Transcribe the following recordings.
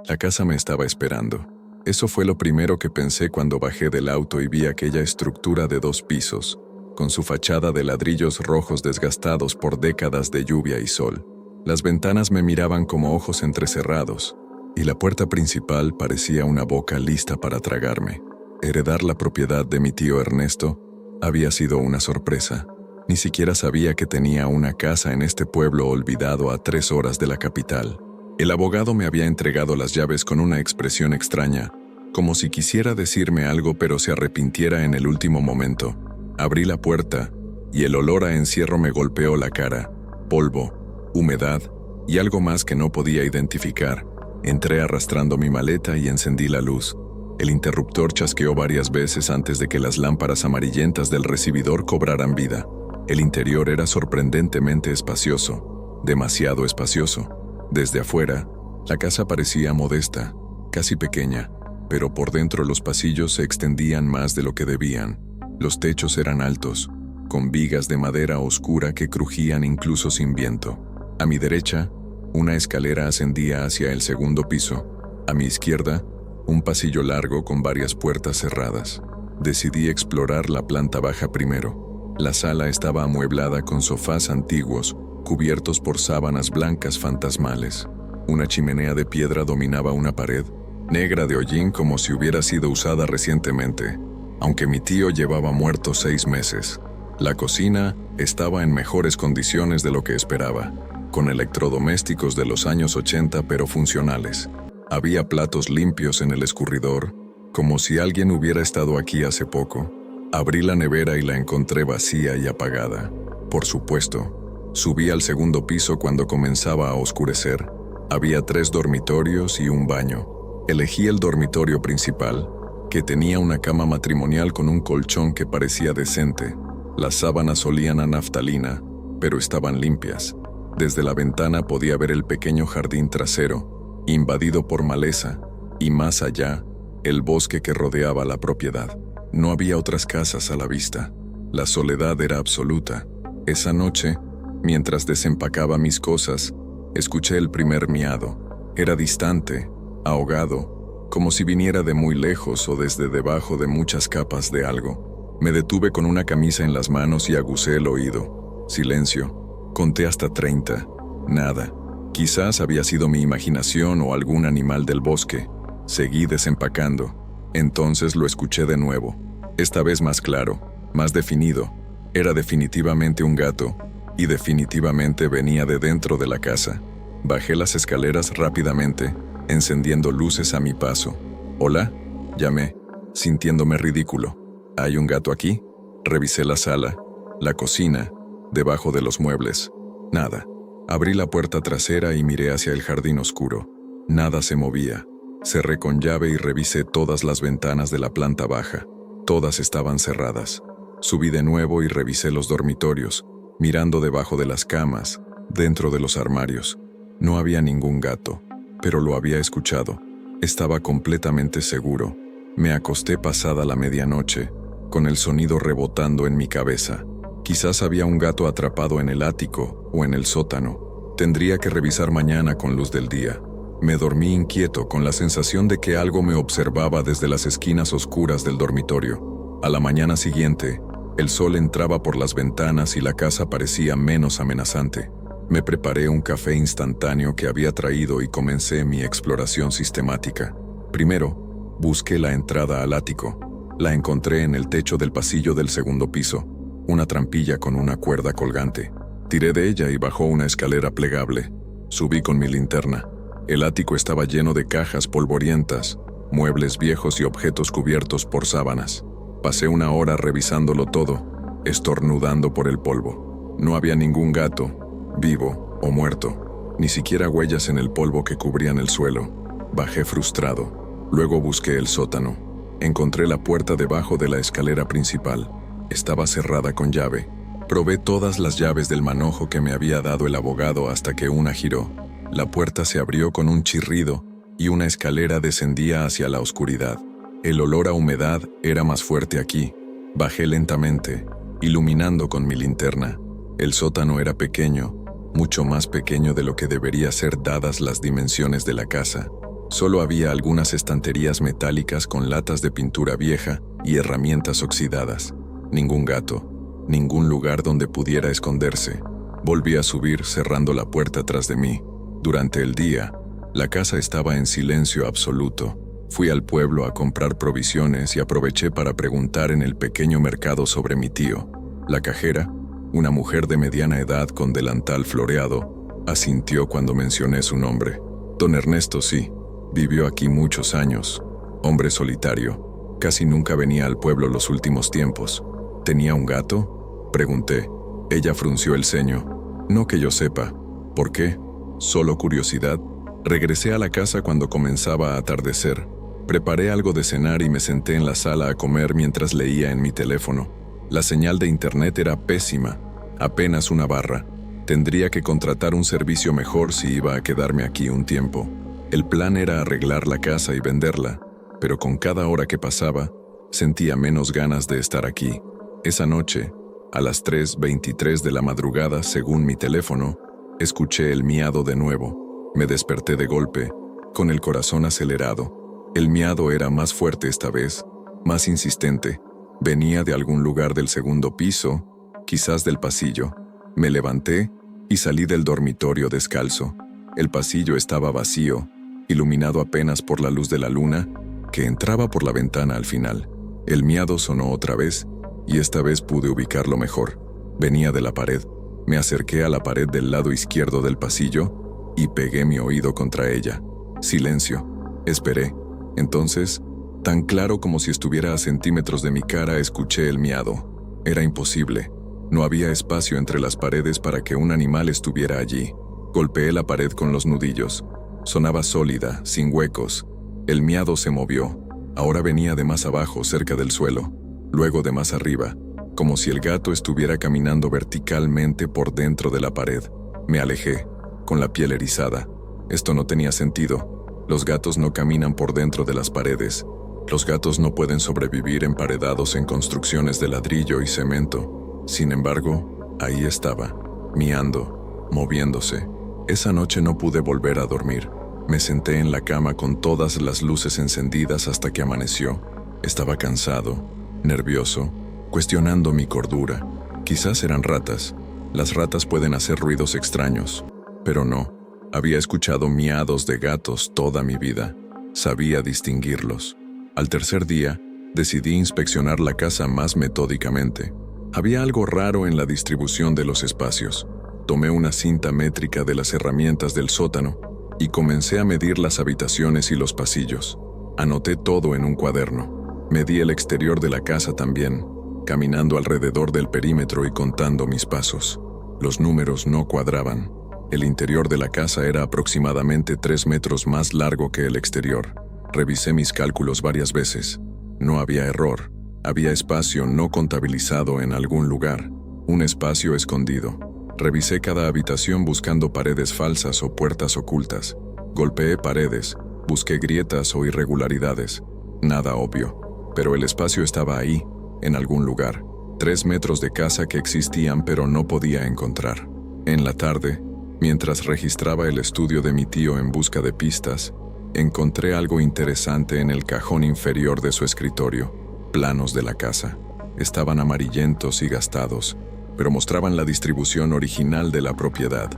La casa me estaba esperando. Eso fue lo primero que pensé cuando bajé del auto y vi aquella estructura de 2 pisos, con su fachada de ladrillos rojos desgastados por décadas de lluvia y sol. Las ventanas me miraban como ojos entrecerrados, y la puerta principal parecía una boca lista para tragarme. Heredar la propiedad de mi tío Ernesto había sido una sorpresa. Ni siquiera sabía que tenía una casa en este pueblo olvidado a 3 horas de la capital. El abogado me había entregado las llaves con una expresión extraña, como si quisiera decirme algo pero se arrepintiera en el último momento. Abrí la puerta, y el olor a encierro me golpeó la cara. Polvo, humedad y algo más que no podía identificar. Entré arrastrando mi maleta y encendí la luz. El interruptor chasqueó varias veces antes de que las lámparas amarillentas del recibidor cobraran vida. El interior era sorprendentemente espacioso, demasiado espacioso. Desde afuera, la casa parecía modesta, casi pequeña, pero por dentro los pasillos se extendían más de lo que debían. Los techos eran altos, con vigas de madera oscura que crujían incluso sin viento. A mi derecha, una escalera ascendía hacia el segundo piso. A mi izquierda, un pasillo largo con varias puertas cerradas. Decidí explorar la planta baja primero. La sala estaba amueblada con sofás antiguos, cubiertos por sábanas blancas fantasmales. Una chimenea de piedra dominaba una pared, negra de hollín como si hubiera sido usada recientemente, aunque mi tío llevaba muerto 6 meses. La cocina estaba en mejores condiciones de lo que esperaba, con electrodomésticos de los años 80 pero funcionales. Había platos limpios en el escurridor, como si alguien hubiera estado aquí hace poco. Abrí la nevera y la encontré vacía y apagada. Por supuesto, subí al segundo piso cuando comenzaba a oscurecer. Había 3 dormitorios y un baño. Elegí el dormitorio principal, que tenía una cama matrimonial con un colchón que parecía decente. Las sábanas olían a naftalina, pero estaban limpias. Desde la ventana podía ver el pequeño jardín trasero, invadido por maleza, y más allá, el bosque que rodeaba la propiedad. No había otras casas a la vista. La soledad era absoluta. Esa noche, mientras desempacaba mis cosas, escuché el primer miado. Era distante, ahogado, como si viniera de muy lejos o desde debajo de muchas capas de algo. Me detuve con una camisa en las manos y aguzé el oído. Silencio. Conté hasta 30. Nada. Quizás había sido mi imaginación o algún animal del bosque. Seguí desempacando. Entonces lo escuché de nuevo. Esta vez más claro, más definido. Era definitivamente un gato. Y definitivamente venía de dentro de la casa. Bajé las escaleras rápidamente, encendiendo luces a mi paso. «¿Hola?», llamé, sintiéndome ridículo. «¿Hay un gato aquí?». Revisé la sala, la cocina, debajo de los muebles. Nada. Abrí la puerta trasera y miré hacia el jardín oscuro. Nada se movía. Cerré con llave y revisé todas las ventanas de la planta baja. Todas estaban cerradas. Subí de nuevo y revisé los dormitorios, mirando debajo de las camas, dentro de los armarios. No había ningún gato, pero lo había escuchado. Estaba completamente seguro. Me acosté pasada la medianoche, con el sonido rebotando en mi cabeza. Quizás había un gato atrapado en el ático o en el sótano. Tendría que revisar mañana con luz del día. Me dormí inquieto con la sensación de que algo me observaba desde las esquinas oscuras del dormitorio. A la mañana siguiente, el sol entraba por las ventanas y la casa parecía menos amenazante. Me preparé un café instantáneo que había traído y comencé mi exploración sistemática. Primero, busqué la entrada al ático. La encontré en el techo del pasillo del segundo piso, una trampilla con una cuerda colgante. Tiré de ella y bajó una escalera plegable. Subí con mi linterna. El ático estaba lleno de cajas polvorientas, muebles viejos y objetos cubiertos por sábanas. Pasé una hora revisándolo todo, estornudando por el polvo. No había ningún gato, vivo o muerto, ni siquiera huellas en el polvo que cubrían el suelo. Bajé frustrado. Luego busqué el sótano. Encontré la puerta debajo de la escalera principal. Estaba cerrada con llave. Probé todas las llaves del manojo que me había dado el abogado hasta que una giró. La puerta se abrió con un chirrido y una escalera descendía hacia la oscuridad. El olor a humedad era más fuerte aquí. Bajé lentamente, iluminando con mi linterna. El sótano era pequeño, mucho más pequeño de lo que debería ser dadas las dimensiones de la casa. Solo había algunas estanterías metálicas con latas de pintura vieja y herramientas oxidadas. Ningún gato, ningún lugar donde pudiera esconderse. Volví a subir cerrando la puerta tras de mí. Durante el día, la casa estaba en silencio absoluto. Fui al pueblo a comprar provisiones y aproveché para preguntar en el pequeño mercado sobre mi tío. La cajera, una mujer de mediana edad con delantal floreado, asintió cuando mencioné su nombre. Don Ernesto, sí, vivió aquí muchos años. Hombre solitario, casi nunca venía al pueblo los últimos tiempos. ¿Tenía un gato?, pregunté. Ella frunció el ceño. No que yo sepa. ¿Por qué? Solo curiosidad. Regresé a la casa cuando comenzaba a atardecer. Preparé algo de cenar y me senté en la sala a comer mientras leía en mi teléfono. La señal de internet era pésima, apenas una barra. Tendría que contratar un servicio mejor si iba a quedarme aquí un tiempo. El plan era arreglar la casa y venderla, pero con cada hora que pasaba, sentía menos ganas de estar aquí. Esa noche, a las 3:23 de la madrugada, según mi teléfono, escuché el miado de nuevo. Me desperté de golpe, con el corazón acelerado. El miado era más fuerte esta vez, más insistente. Venía de algún lugar del segundo piso, quizás del pasillo. Me levanté y salí del dormitorio descalzo. El pasillo estaba vacío, iluminado apenas por la luz de la luna, que entraba por la ventana al final. El miado sonó otra vez, y esta vez pude ubicarlo mejor. Venía de la pared. Me acerqué a la pared del lado izquierdo del pasillo y pegué mi oído contra ella. Silencio. Esperé. Entonces, tan claro como si estuviera a centímetros de mi cara, escuché el miado. Era imposible. No había espacio entre las paredes para que un animal estuviera allí. Golpeé la pared con los nudillos. Sonaba sólida, sin huecos. El miado se movió. Ahora venía de más abajo, cerca del suelo. Luego de más arriba, como si el gato estuviera caminando verticalmente por dentro de la pared. Me alejé, con la piel erizada. Esto no tenía sentido. Los gatos no caminan por dentro de las paredes. Los gatos no pueden sobrevivir emparedados en construcciones de ladrillo y cemento. Sin embargo, ahí estaba, miando, moviéndose. Esa noche no pude volver a dormir. Me senté en la cama con todas las luces encendidas hasta que amaneció. Estaba cansado, nervioso, cuestionando mi cordura. Quizás eran ratas. Las ratas pueden hacer ruidos extraños, pero no. Había escuchado miados de gatos toda mi vida. Sabía distinguirlos. Al tercer día, decidí inspeccionar la casa más metódicamente. Había algo raro en la distribución de los espacios. Tomé una cinta métrica de las herramientas del sótano y comencé a medir las habitaciones y los pasillos. Anoté todo en un cuaderno. Medí el exterior de la casa también, caminando alrededor del perímetro y contando mis pasos. Los números no cuadraban. El interior de la casa era aproximadamente 3 metros más largo que el exterior. Revisé mis cálculos varias veces. No había error. Había espacio no contabilizado en algún lugar. Un espacio escondido. Revisé cada habitación buscando paredes falsas o puertas ocultas. Golpeé paredes. Busqué grietas o irregularidades. Nada obvio. Pero el espacio estaba ahí, en algún lugar. 3 metros de casa que existían pero no podía encontrar. En la tarde, mientras registraba el estudio de mi tío en busca de pistas, encontré algo interesante en el cajón inferior de su escritorio. Planos de la casa. Estaban amarillentos y gastados, pero mostraban la distribución original de la propiedad.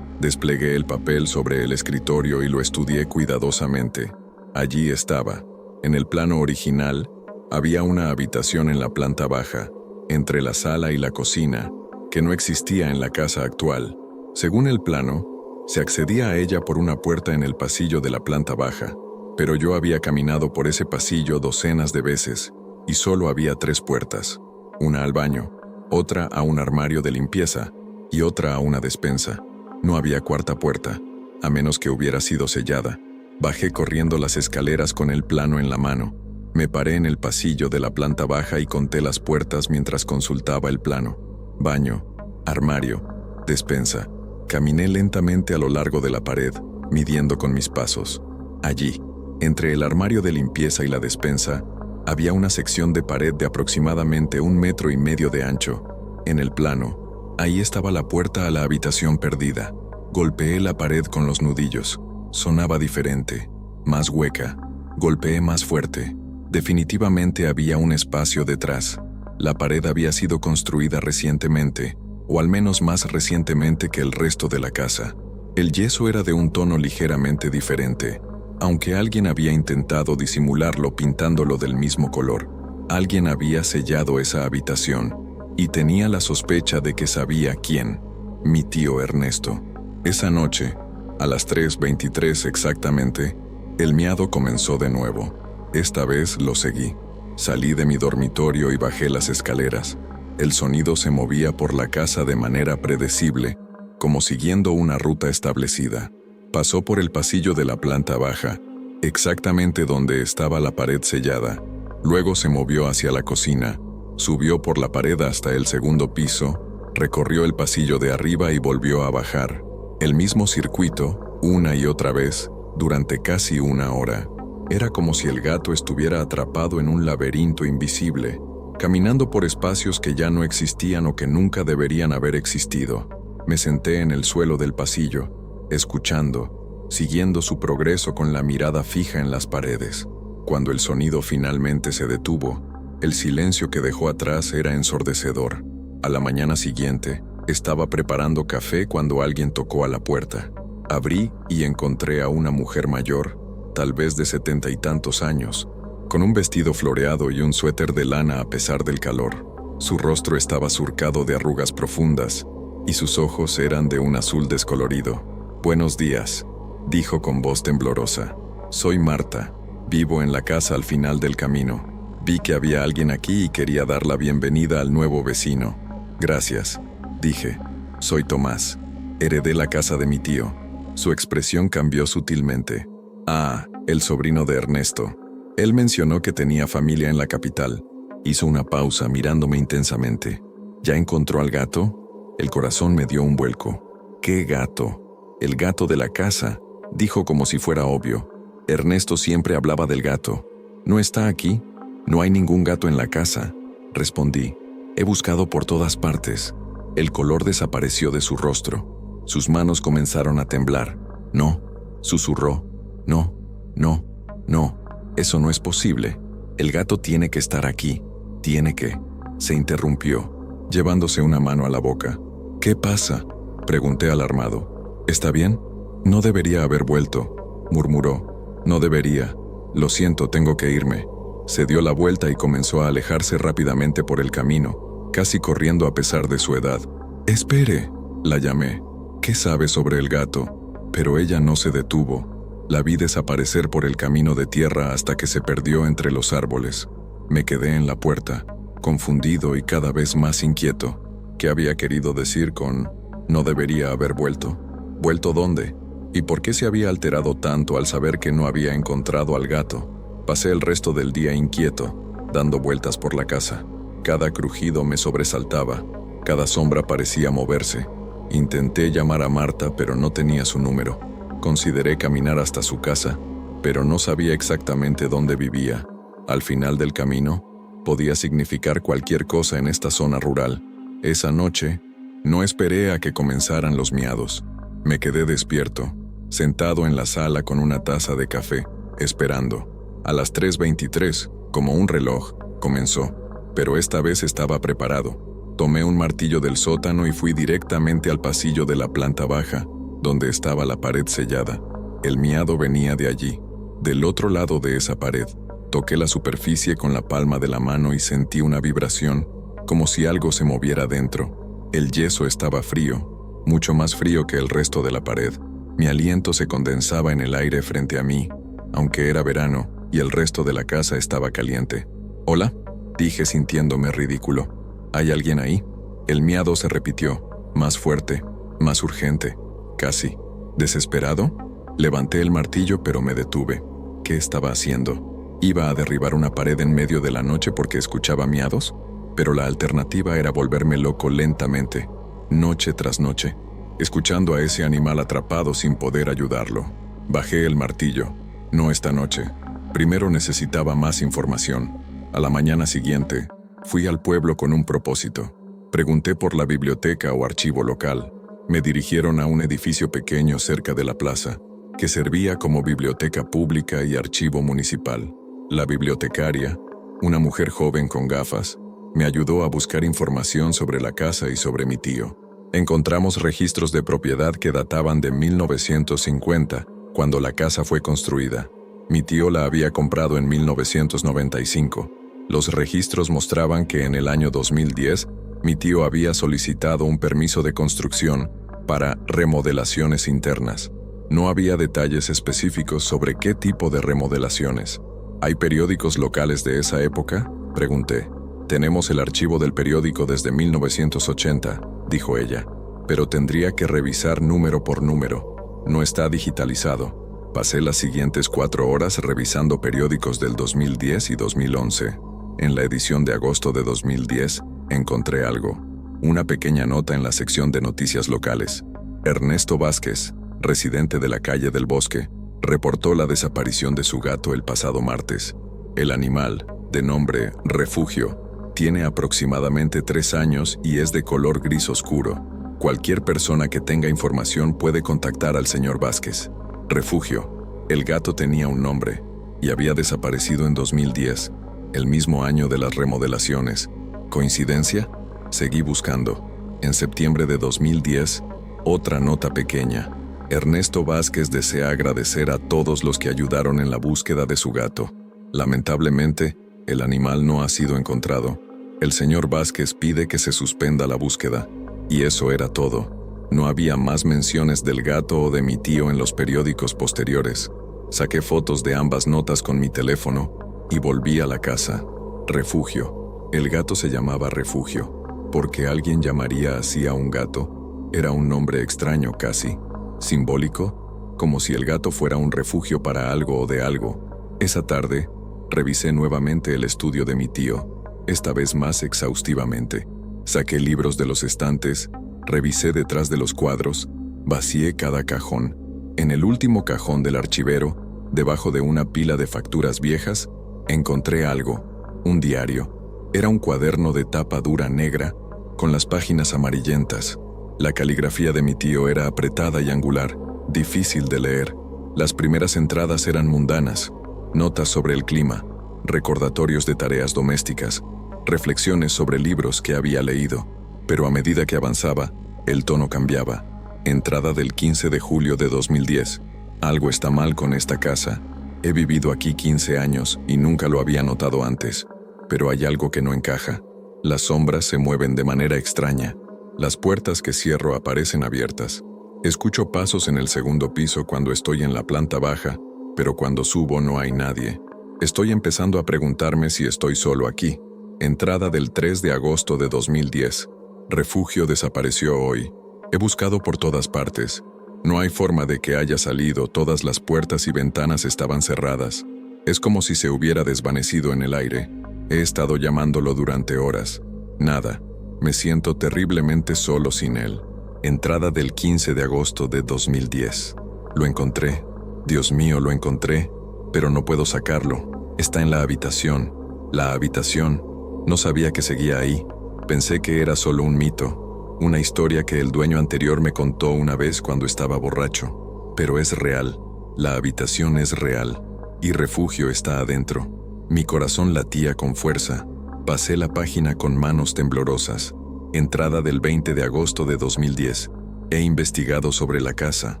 Desplegué el papel sobre el escritorio y lo estudié cuidadosamente. Allí estaba. En el plano original, había una habitación en la planta baja, entre la sala y la cocina, que no existía en la casa actual. Según el plano, se accedía a ella por una puerta en el pasillo de la planta baja, pero yo había caminado por ese pasillo docenas de veces, y solo había 3 puertas, una al baño, otra a un armario de limpieza y otra a una despensa. No había cuarta puerta, a menos que hubiera sido sellada. Bajé corriendo las escaleras con el plano en la mano. Me paré en el pasillo de la planta baja y conté las puertas mientras consultaba el plano. Baño, armario, despensa. Caminé lentamente a lo largo de la pared, midiendo con mis pasos. Allí, entre el armario de limpieza y la despensa, había una sección de pared de aproximadamente 1,5 metros de ancho. En el plano, ahí estaba la puerta a la habitación perdida. Golpeé la pared con los nudillos. Sonaba diferente. más hueca. Golpeé más fuerte. Definitivamente había un espacio detrás. La pared había sido construida recientemente, o al menos más recientemente que el resto de la casa. El yeso era de un tono ligeramente diferente, aunque alguien había intentado disimularlo pintándolo del mismo color. Alguien había sellado esa habitación, y tenía la sospecha de que sabía quién: mi tío Ernesto. Esa noche, a las 3:23 exactamente, el miado comenzó de nuevo. Esta vez lo seguí. Salí de mi dormitorio y bajé las escaleras. El sonido se movía por la casa de manera predecible, como siguiendo una ruta establecida. Pasó por el pasillo de la planta baja, exactamente donde estaba la pared sellada. Luego se movió hacia la cocina, subió por la pared hasta el segundo piso, recorrió el pasillo de arriba y volvió a bajar. El mismo circuito, una y otra vez, durante casi una hora. Era como si el gato estuviera atrapado en un laberinto invisible, caminando por espacios que ya no existían o que nunca deberían haber existido. Me senté en el suelo del pasillo, escuchando, siguiendo su progreso con la mirada fija en las paredes. Cuando el sonido finalmente se detuvo, el silencio que dejó atrás era ensordecedor. A la mañana siguiente, estaba preparando café cuando alguien tocó a la puerta. Abrí y encontré a una mujer mayor, tal vez de 70 y tantos años, con un vestido floreado y un suéter de lana a pesar del calor. Su rostro estaba surcado de arrugas profundas, y sus ojos eran de un azul descolorido. «Buenos días», dijo con voz temblorosa. «Soy Marta. Vivo en la casa al final del camino. Vi que había alguien aquí y quería dar la bienvenida al nuevo vecino». «Gracias», dije. «Soy Tomás. Heredé la casa de mi tío». Su expresión cambió sutilmente. «Ah, el sobrino de Ernesto». Él mencionó que tenía familia en la capital. Hizo una pausa mirándome intensamente. «¿Ya encontró al gato?» El corazón me dio un vuelco. «¿Qué gato?» «El gato de la casa», dijo como si fuera obvio. Ernesto siempre hablaba del gato. «¿No está aquí?» «No hay ningún gato en la casa», respondí. «He buscado por todas partes». El color desapareció de su rostro. Sus manos comenzaron a temblar. «No», susurró. «No, no, no, eso no es posible. El gato tiene que estar aquí. Tiene que». Se interrumpió, llevándose una mano a la boca. «¿Qué pasa?», pregunté alarmado. «¿Está bien?» «No debería haber vuelto», murmuró. «No debería. Lo siento, tengo que irme». Se dio la vuelta y comenzó a alejarse rápidamente por el camino, casi corriendo a pesar de su edad. «Espere», la llamé. «¿Qué sabe sobre el gato?». Pero ella no se detuvo. La vi desaparecer por el camino de tierra hasta que se perdió entre los árboles. Me quedé en la puerta, confundido y cada vez más inquieto. ¿Qué había querido decir con «no debería haber vuelto»? ¿Vuelto dónde? ¿Y por qué se había alterado tanto al saber que no había encontrado al gato? Pasé el resto del día inquieto, dando vueltas por la casa. Cada crujido me sobresaltaba, cada sombra parecía moverse. Intenté llamar a Marta, pero no tenía su número. Consideré caminar hasta su casa, pero no sabía exactamente dónde vivía. Al final del camino, podía significar cualquier cosa en esta zona rural. Esa noche, no esperé a que comenzaran los miados. Me quedé despierto, sentado en la sala con una taza de café, esperando. A las 3:23, como un reloj, comenzó, pero esta vez estaba preparado. Tomé un martillo del sótano y fui directamente al pasillo de la planta baja, donde estaba la pared sellada. El miado venía de allí, del otro lado de esa pared. Toqué la superficie con la palma de la mano y sentí una vibración, como si algo se moviera dentro. El yeso estaba frío, mucho más frío que el resto de la pared. Mi aliento se condensaba en el aire frente a mí, aunque era verano y el resto de la casa estaba caliente. «¿Hola?», dije sintiéndome ridículo. «¿Hay alguien ahí?». El miado se repitió, más fuerte, más urgente. Casi desesperado, levanté el martillo pero me detuve. ¿Qué estaba haciendo? ¿Iba a derribar una pared en medio de la noche porque escuchaba miados? Pero la alternativa era volverme loco lentamente, noche tras noche, escuchando a ese animal atrapado sin poder ayudarlo. Bajé el martillo. No esta noche. Primero necesitaba más información. A la mañana siguiente, fui al pueblo con un propósito. Pregunté por la biblioteca o archivo local. Me dirigieron a un edificio pequeño cerca de la plaza. que servía como biblioteca pública y archivo municipal. La bibliotecaria, una mujer joven con gafas, me ayudó a buscar información sobre la casa y sobre mi tío. Encontramos registros de propiedad que databan de 1950, cuando la casa fue construida. Mi tío la había comprado en 1995. Los registros mostraban que en el año 2010, mi tío había solicitado un permiso de construcción para remodelaciones internas. No había detalles específicos sobre qué tipo de remodelaciones. ¿Hay periódicos locales de esa época?, pregunté. Tenemos el archivo del periódico desde 1980, dijo ella, pero tendría que revisar número por número. No está digitalizado. Pasé las siguientes 4 horas revisando periódicos del 2010 y 2011. En la edición de agosto de 2010, encontré algo. Una pequeña nota en la sección de noticias locales. Ernesto Vázquez, residente de la calle del Bosque, reportó la desaparición de su gato el pasado martes. El animal, de nombre Refugio, tiene aproximadamente 3 años y es de color gris oscuro. Cualquier persona que tenga información puede contactar al señor Vázquez. Refugio. El gato tenía un nombre y había desaparecido en 2010, el mismo año de las remodelaciones. ¿Coincidencia? Seguí buscando. En septiembre de 2010, otra nota pequeña. Ernesto Vázquez desea agradecer a todos los que ayudaron en la búsqueda de su gato. Lamentablemente, el animal no ha sido encontrado. El señor Vázquez pide que se suspenda la búsqueda. Y eso era todo. No había más menciones del gato o de mi tío en los periódicos posteriores. Saqué fotos de ambas notas con mi teléfono y volví a la casa. Refugio. El gato se llamaba Refugio. ¿Por qué alguien llamaría así a un gato? Era un nombre extraño casi. Simbólico, como si el gato fuera un refugio para algo o de algo. Esa tarde, revisé nuevamente el estudio de mi tío, esta vez más exhaustivamente. Saqué libros de los estantes, revisé detrás de los cuadros, vacié cada cajón. En el último cajón del archivero, debajo de una pila de facturas viejas, encontré algo, un diario. Era un cuaderno de tapa dura negra, con las páginas amarillentas. La caligrafía de mi tío era apretada y angular, difícil de leer. Las primeras entradas eran mundanas, notas sobre el clima, recordatorios de tareas domésticas, reflexiones sobre libros que había leído. Pero a medida que avanzaba, el tono cambiaba. Entrada del 15 de julio de 2010. Algo está mal con esta casa. He vivido aquí 15 años y nunca lo había notado antes. Pero hay algo que no encaja. Las sombras se mueven de manera extraña. Las puertas que cierro aparecen abiertas. Escucho pasos en el segundo piso cuando estoy en la planta baja, pero cuando subo no hay nadie. Estoy empezando a preguntarme si estoy solo aquí. Entrada del 3 de agosto de 2010. Refugio desapareció hoy. He buscado por todas partes. No hay forma de que haya salido, todas las puertas y ventanas estaban cerradas. Es como si se hubiera desvanecido en el aire. He estado llamándolo durante horas. Nada. Me siento terriblemente solo sin él. Entrada del 15 de agosto de 2010. Lo encontré. Dios mío, lo encontré, pero no puedo sacarlo. Está en la habitación. La habitación. No sabía que seguía ahí. Pensé que era solo un mito, una historia que el dueño anterior me contó una vez cuando estaba borracho. Pero es real. La habitación es real. Y Refugio está adentro. Mi corazón latía con fuerza. Pasé la página con manos temblorosas. Entrada del 20 de agosto de 2010. He investigado sobre la casa.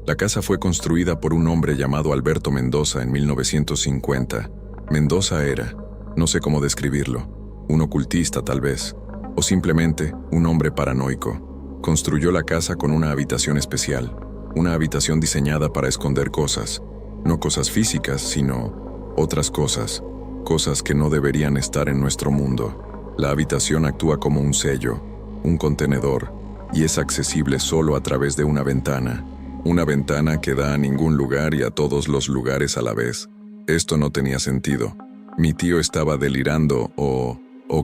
La casa fue construida por un hombre llamado Alberto Mendoza en 1950. Mendoza era, no sé cómo describirlo, un ocultista tal vez, o simplemente un hombre paranoico. Construyó la casa con una habitación especial, una habitación diseñada para esconder cosas, no cosas físicas, sino otras cosas, cosas que no deberían estar en nuestro mundo. La habitación actúa como un sello, un contenedor, y es accesible solo a través de una ventana que da a ningún lugar y a todos los lugares a la vez. Esto no tenía sentido. ¿Mi tío estaba delirando o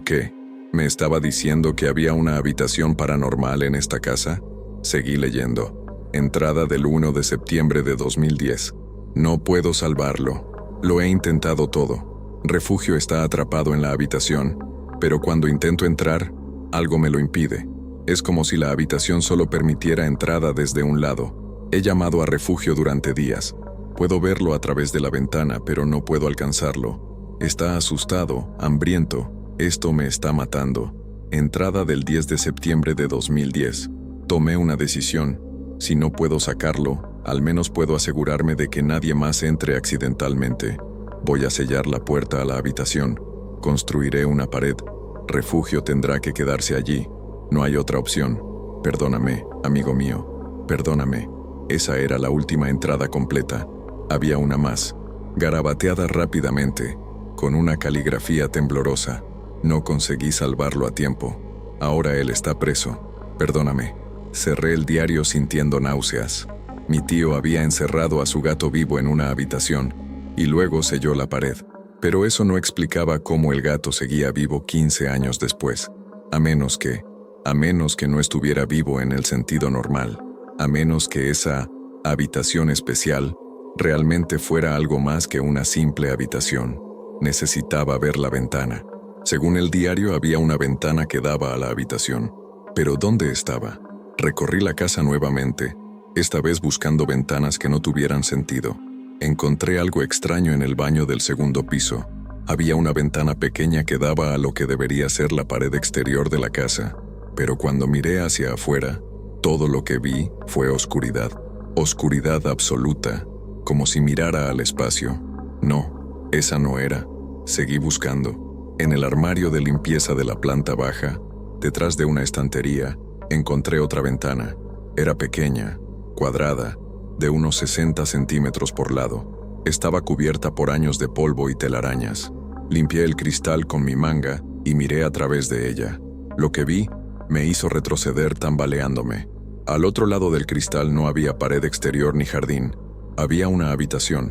qué? ¿Me estaba diciendo que había una habitación paranormal en esta casa? Seguí leyendo. Entrada del 1 de septiembre de 2010. No puedo salvarlo. Lo he intentado todo. Refugio está atrapado en la habitación, pero cuando intento entrar, algo me lo impide. Es como si la habitación solo permitiera entrada desde un lado. He llamado a refugio durante días. Puedo verlo a través de la ventana, pero no puedo alcanzarlo. Está asustado, hambriento. Esto me está matando. Entrada del 10 de septiembre de 2010. Tomé una decisión. Si no puedo sacarlo, al menos puedo asegurarme de que nadie más entre accidentalmente. Voy a sellar la puerta a la habitación. Construiré una pared. Refugio tendrá que quedarse allí. No hay otra opción. Perdóname, amigo mío. Perdóname. Esa era la última entrada completa. Había una más, garabateada rápidamente, con una caligrafía temblorosa. No conseguí salvarlo a tiempo. Ahora él está preso. Perdóname. Cerré el diario sintiendo náuseas. Mi tío había encerrado a su gato vivo en una habitación, y luego selló la pared. Pero eso no explicaba cómo el gato seguía vivo 15 años después. A menos que no estuviera vivo en el sentido normal. A menos que esa habitación especial realmente fuera algo más que una simple habitación. Necesitaba ver la ventana. Según el diario, había una ventana que daba a la habitación. Pero ¿dónde estaba? Recorrí la casa nuevamente, esta vez buscando ventanas que no tuvieran sentido. Encontré algo extraño en el baño del segundo piso. Había una ventana pequeña que daba a lo que debería ser la pared exterior de la casa. Pero cuando miré hacia afuera, todo lo que vi fue oscuridad. Oscuridad absoluta, como si mirara al espacio. No, esa no era. Seguí buscando. En el armario de limpieza de la planta baja, detrás de una estantería, encontré otra ventana. Era pequeña, cuadrada, de unos 60 centímetros por lado. Estaba cubierta por años de polvo y telarañas. Limpié el cristal con mi manga y miré a través de ella. Lo que vi me hizo retroceder tambaleándome. Al otro lado del cristal no había pared exterior ni jardín. Había una habitación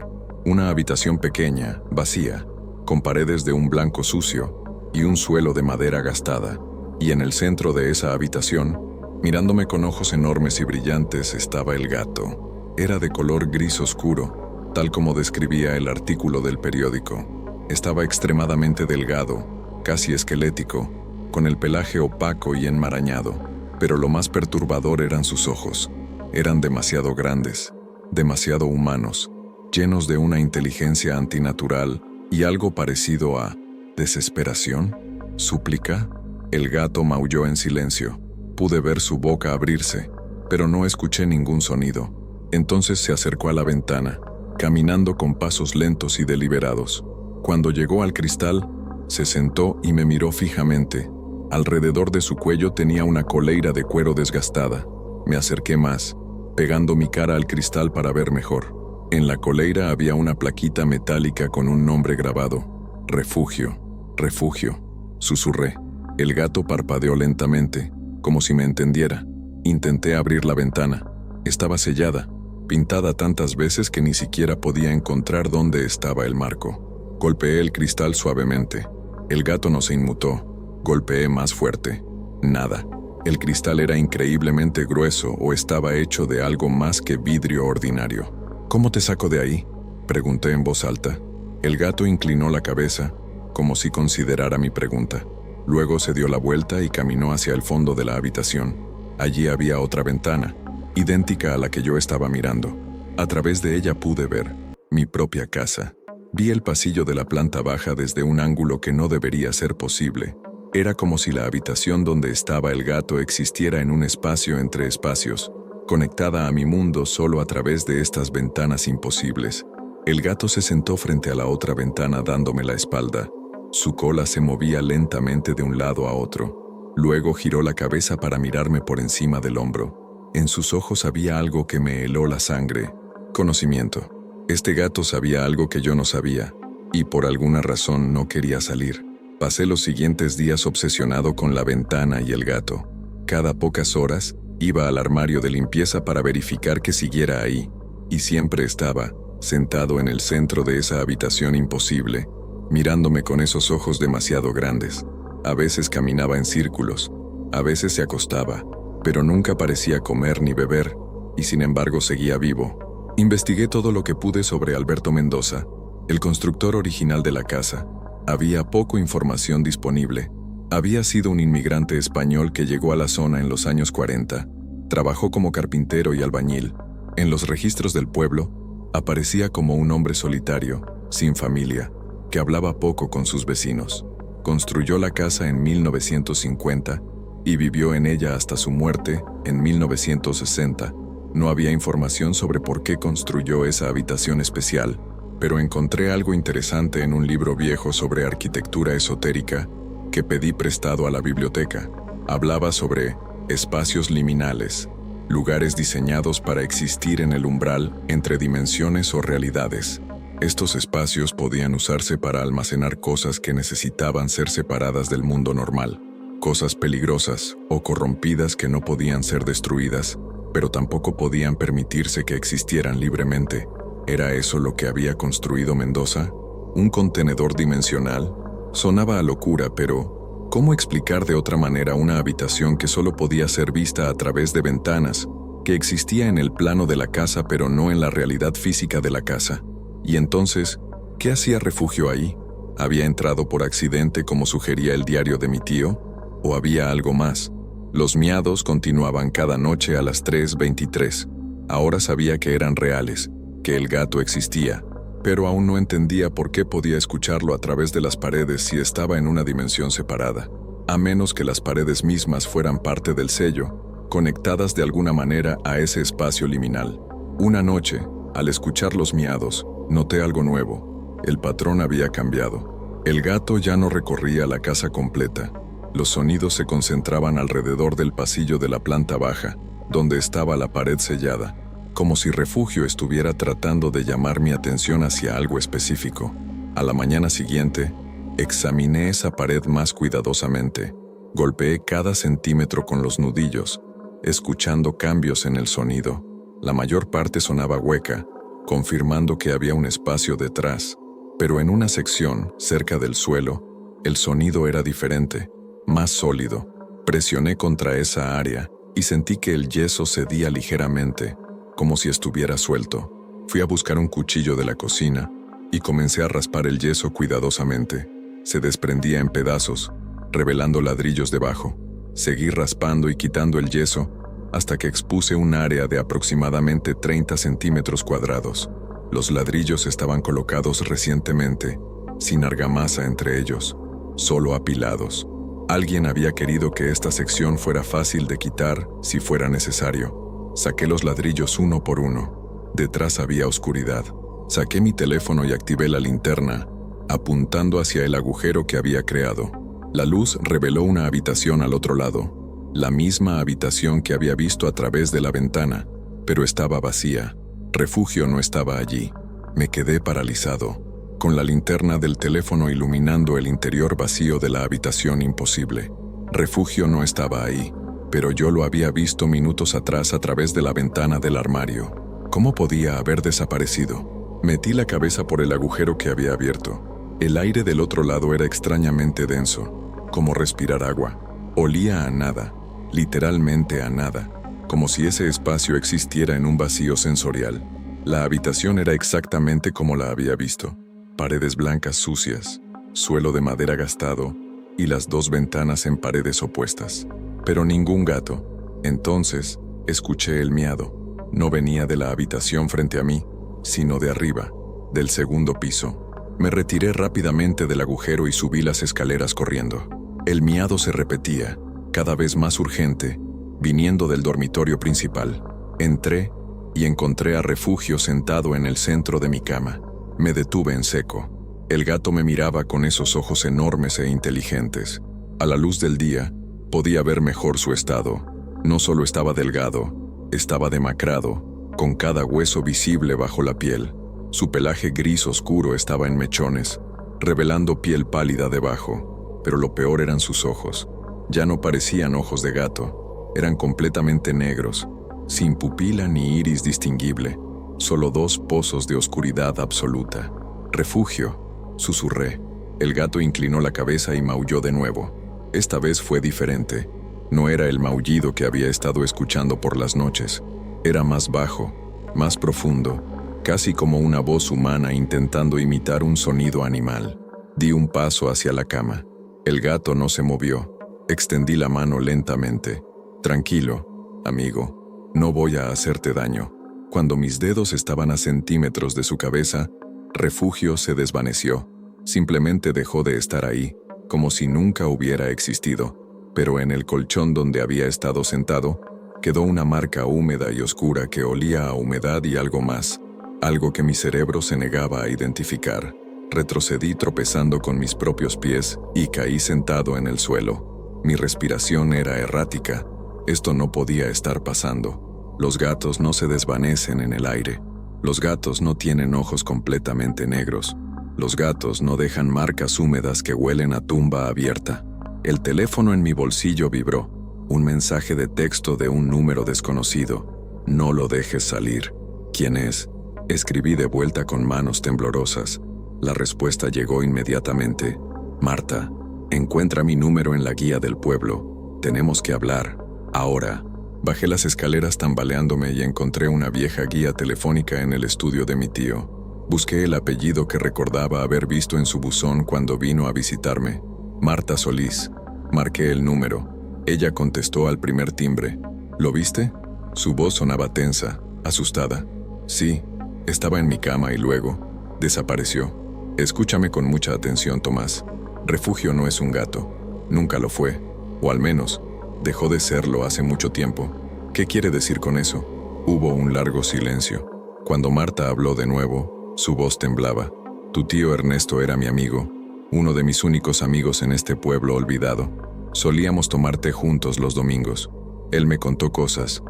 pequeña, vacía, con paredes de un blanco sucio y un suelo de madera gastada. Y en el centro de esa habitación, mirándome con ojos enormes y brillantes, estaba el gato. Era de color gris oscuro, tal como describía el artículo del periódico. Estaba extremadamente delgado, casi esquelético, con el pelaje opaco y enmarañado. Pero lo más perturbador eran sus ojos. Eran demasiado grandes, demasiado humanos, llenos de una inteligencia antinatural y algo parecido a desesperación, súplica. El gato maulló en silencio. Pude ver su boca abrirse, pero no escuché ningún sonido. Entonces se acercó a la ventana, caminando con pasos lentos y deliberados. Cuando llegó al cristal, se sentó y me miró fijamente. Alrededor de su cuello tenía una coleira de cuero desgastada. Me acerqué más, pegando mi cara al cristal para ver mejor. En la coleira había una plaquita metálica con un nombre grabado. Refugio, refugio, susurré. El gato parpadeó lentamente, como si me entendiera. Intenté abrir la ventana. Estaba sellada, pintada tantas veces que ni siquiera podía encontrar dónde estaba el marco. Golpeé el cristal suavemente. El gato no se inmutó. Golpeé más fuerte. Nada. El cristal era increíblemente grueso o estaba hecho de algo más que vidrio ordinario. ¿Cómo te saco de ahí?, pregunté en voz alta. El gato inclinó la cabeza, como si considerara mi pregunta. Luego se dio la vuelta y caminó hacia el fondo de la habitación. Allí había otra ventana, idéntica a la que yo estaba mirando. A través de ella pude ver mi propia casa. Vi el pasillo de la planta baja desde un ángulo que no debería ser posible. Era como si la habitación donde estaba el gato existiera en un espacio entre espacios, conectada a mi mundo solo a través de estas ventanas imposibles. El gato se sentó frente a la otra ventana dándome la espalda. Su cola se movía lentamente de un lado a otro. Luego giró la cabeza para mirarme por encima del hombro. En sus ojos había algo que me heló la sangre. Conocimiento. Este gato sabía algo que yo no sabía, y por alguna razón no quería salir. Pasé los siguientes días obsesionado con la ventana y el gato. Cada pocas horas, iba al armario de limpieza para verificar que siguiera ahí, y siempre estaba, sentado en el centro de esa habitación imposible, mirándome con esos ojos demasiado grandes. A veces caminaba en círculos, a veces se acostaba, pero nunca parecía comer ni beber, y sin embargo seguía vivo. Investigué todo lo que pude sobre Alberto Mendoza, el constructor original de la casa. Había poca información disponible. Había sido un inmigrante español que llegó a la zona en los años 40. Trabajó como carpintero y albañil. En los registros del pueblo, aparecía como un hombre solitario, sin familia, que hablaba poco con sus vecinos. Construyó la casa en 1950 y vivió en ella hasta su muerte en 1960. No había información sobre por qué construyó esa habitación especial, pero encontré algo interesante en un libro viejo sobre arquitectura esotérica que pedí prestado a la biblioteca. Hablaba sobre espacios liminales, lugares diseñados para existir en el umbral entre dimensiones o realidades. Estos espacios podían usarse para almacenar cosas que necesitaban ser separadas del mundo normal, cosas peligrosas o corrompidas que no podían ser destruidas, pero tampoco podían permitirse que existieran libremente. ¿Era eso lo que había construido Mendoza? ¿Un contenedor dimensional? Sonaba a locura, pero ¿cómo explicar de otra manera una habitación que solo podía ser vista a través de ventanas, que existía en el plano de la casa pero no en la realidad física de la casa? Y entonces, ¿qué hacía Refugio ahí? ¿Había entrado por accidente como sugería el diario de mi tío? ¿O había algo más? Los miados continuaban cada noche a las 3:23. Ahora sabía que eran reales, que el gato existía, pero aún no entendía por qué podía escucharlo a través de las paredes si estaba en una dimensión separada, a menos que las paredes mismas fueran parte del sello, conectadas de alguna manera a ese espacio liminal. Una noche, al escuchar los miados, noté algo nuevo. El patrón había cambiado. El gato ya no recorría la casa completa. Los sonidos se concentraban alrededor del pasillo de la planta baja, donde estaba la pared sellada, como si Refugio estuviera tratando de llamar mi atención hacia algo específico. A la mañana siguiente, examiné esa pared más cuidadosamente. Golpeé cada centímetro con los nudillos, escuchando cambios en el sonido. La mayor parte sonaba hueca, confirmando que había un espacio detrás, pero en una sección, cerca del suelo, el sonido era diferente, más sólido. Presioné contra esa área y sentí que el yeso cedía ligeramente, como si estuviera suelto. Fui a buscar un cuchillo de la cocina y comencé a raspar el yeso cuidadosamente. Se desprendía en pedazos, revelando ladrillos debajo. Seguí raspando y quitando el yeso hasta que expuse un área de aproximadamente 30 centímetros cuadrados. Los ladrillos estaban colocados recientemente, sin argamasa entre ellos, solo apilados. Alguien había querido que esta sección fuera fácil de quitar si fuera necesario. Saqué los ladrillos uno por uno. Detrás había oscuridad. Saqué mi teléfono y activé la linterna, apuntando hacia el agujero que había creado. La luz reveló una habitación al otro lado, la misma habitación que había visto a través de la ventana, pero estaba vacía. Refugio no estaba allí. Me quedé paralizado, con la linterna del teléfono iluminando el interior vacío de la habitación imposible. Refugio no estaba ahí, pero yo lo había visto minutos atrás a través de la ventana del armario. ¿Cómo podía haber desaparecido? Metí la cabeza por el agujero que había abierto. El aire del otro lado era extrañamente denso, como respirar agua. Olía a nada, literalmente a nada, como si ese espacio existiera en un vacío sensorial. La habitación era exactamente como la había visto. Paredes blancas sucias, suelo de madera gastado y las dos ventanas en paredes opuestas. Pero ningún gato. Entonces, escuché el miado. No venía de la habitación frente a mí, sino de arriba, del segundo piso. Me retiré rápidamente del agujero y subí las escaleras corriendo. El miado se repetía, cada vez más urgente, viniendo del dormitorio principal. Entré y encontré a Refugio sentado en el centro de mi cama. Me detuve en seco. El gato me miraba con esos ojos enormes e inteligentes. A la luz del día, podía ver mejor su estado. No solo estaba delgado, estaba demacrado, con cada hueso visible bajo la piel. Su pelaje gris oscuro estaba en mechones, revelando piel pálida debajo. Pero lo peor eran sus ojos. Ya no parecían ojos de gato. Eran completamente negros, sin pupila ni iris distinguible. Solo dos pozos de oscuridad absoluta. Refugio, susurré. El gato inclinó la cabeza y maulló de nuevo. Esta vez fue diferente. No era el maullido que había estado escuchando por las noches. Era más bajo, más profundo, casi como una voz humana intentando imitar un sonido animal. Di un paso hacia la cama. El gato no se movió. Extendí la mano lentamente. Tranquilo, amigo. No voy a hacerte daño. Cuando mis dedos estaban a centímetros de su cabeza, Refugio se desvaneció. Simplemente dejó de estar ahí, como si nunca hubiera existido, pero en el colchón donde había estado sentado, quedó una marca húmeda y oscura que olía a humedad y algo más, algo que mi cerebro se negaba a identificar. Retrocedí tropezando con mis propios pies y caí sentado en el suelo. Mi respiración era errática. Esto no podía estar pasando. Los gatos no se desvanecen en el aire. Los gatos no tienen ojos completamente negros. Los gatos no dejan marcas húmedas que huelen a tumba abierta. El teléfono en mi bolsillo vibró. Un mensaje de texto de un número desconocido. No lo dejes salir. ¿Quién es? Escribí de vuelta con manos temblorosas. La respuesta llegó inmediatamente. Marta, encuentra mi número en la guía del pueblo. Tenemos que hablar. Ahora. Bajé las escaleras tambaleándome y encontré una vieja guía telefónica en el estudio de mi tío. Busqué el apellido que recordaba haber visto en su buzón cuando vino a visitarme. Marta Solís. Marqué el número. Ella contestó al primer timbre. ¿Lo viste? Su voz sonaba tensa, asustada. Sí, estaba en mi cama y luego desapareció. Escúchame con mucha atención, Tomás. Refugio no es un gato. Nunca lo fue. O al menos, dejó de serlo hace mucho tiempo. ¿Qué quiere decir con eso? Hubo un largo silencio. Cuando Marta habló de nuevo, su voz temblaba. Tu tío Ernesto era mi amigo, uno de mis únicos amigos en este pueblo olvidado. Solíamos tomar té juntos los domingos. Él me contó cosas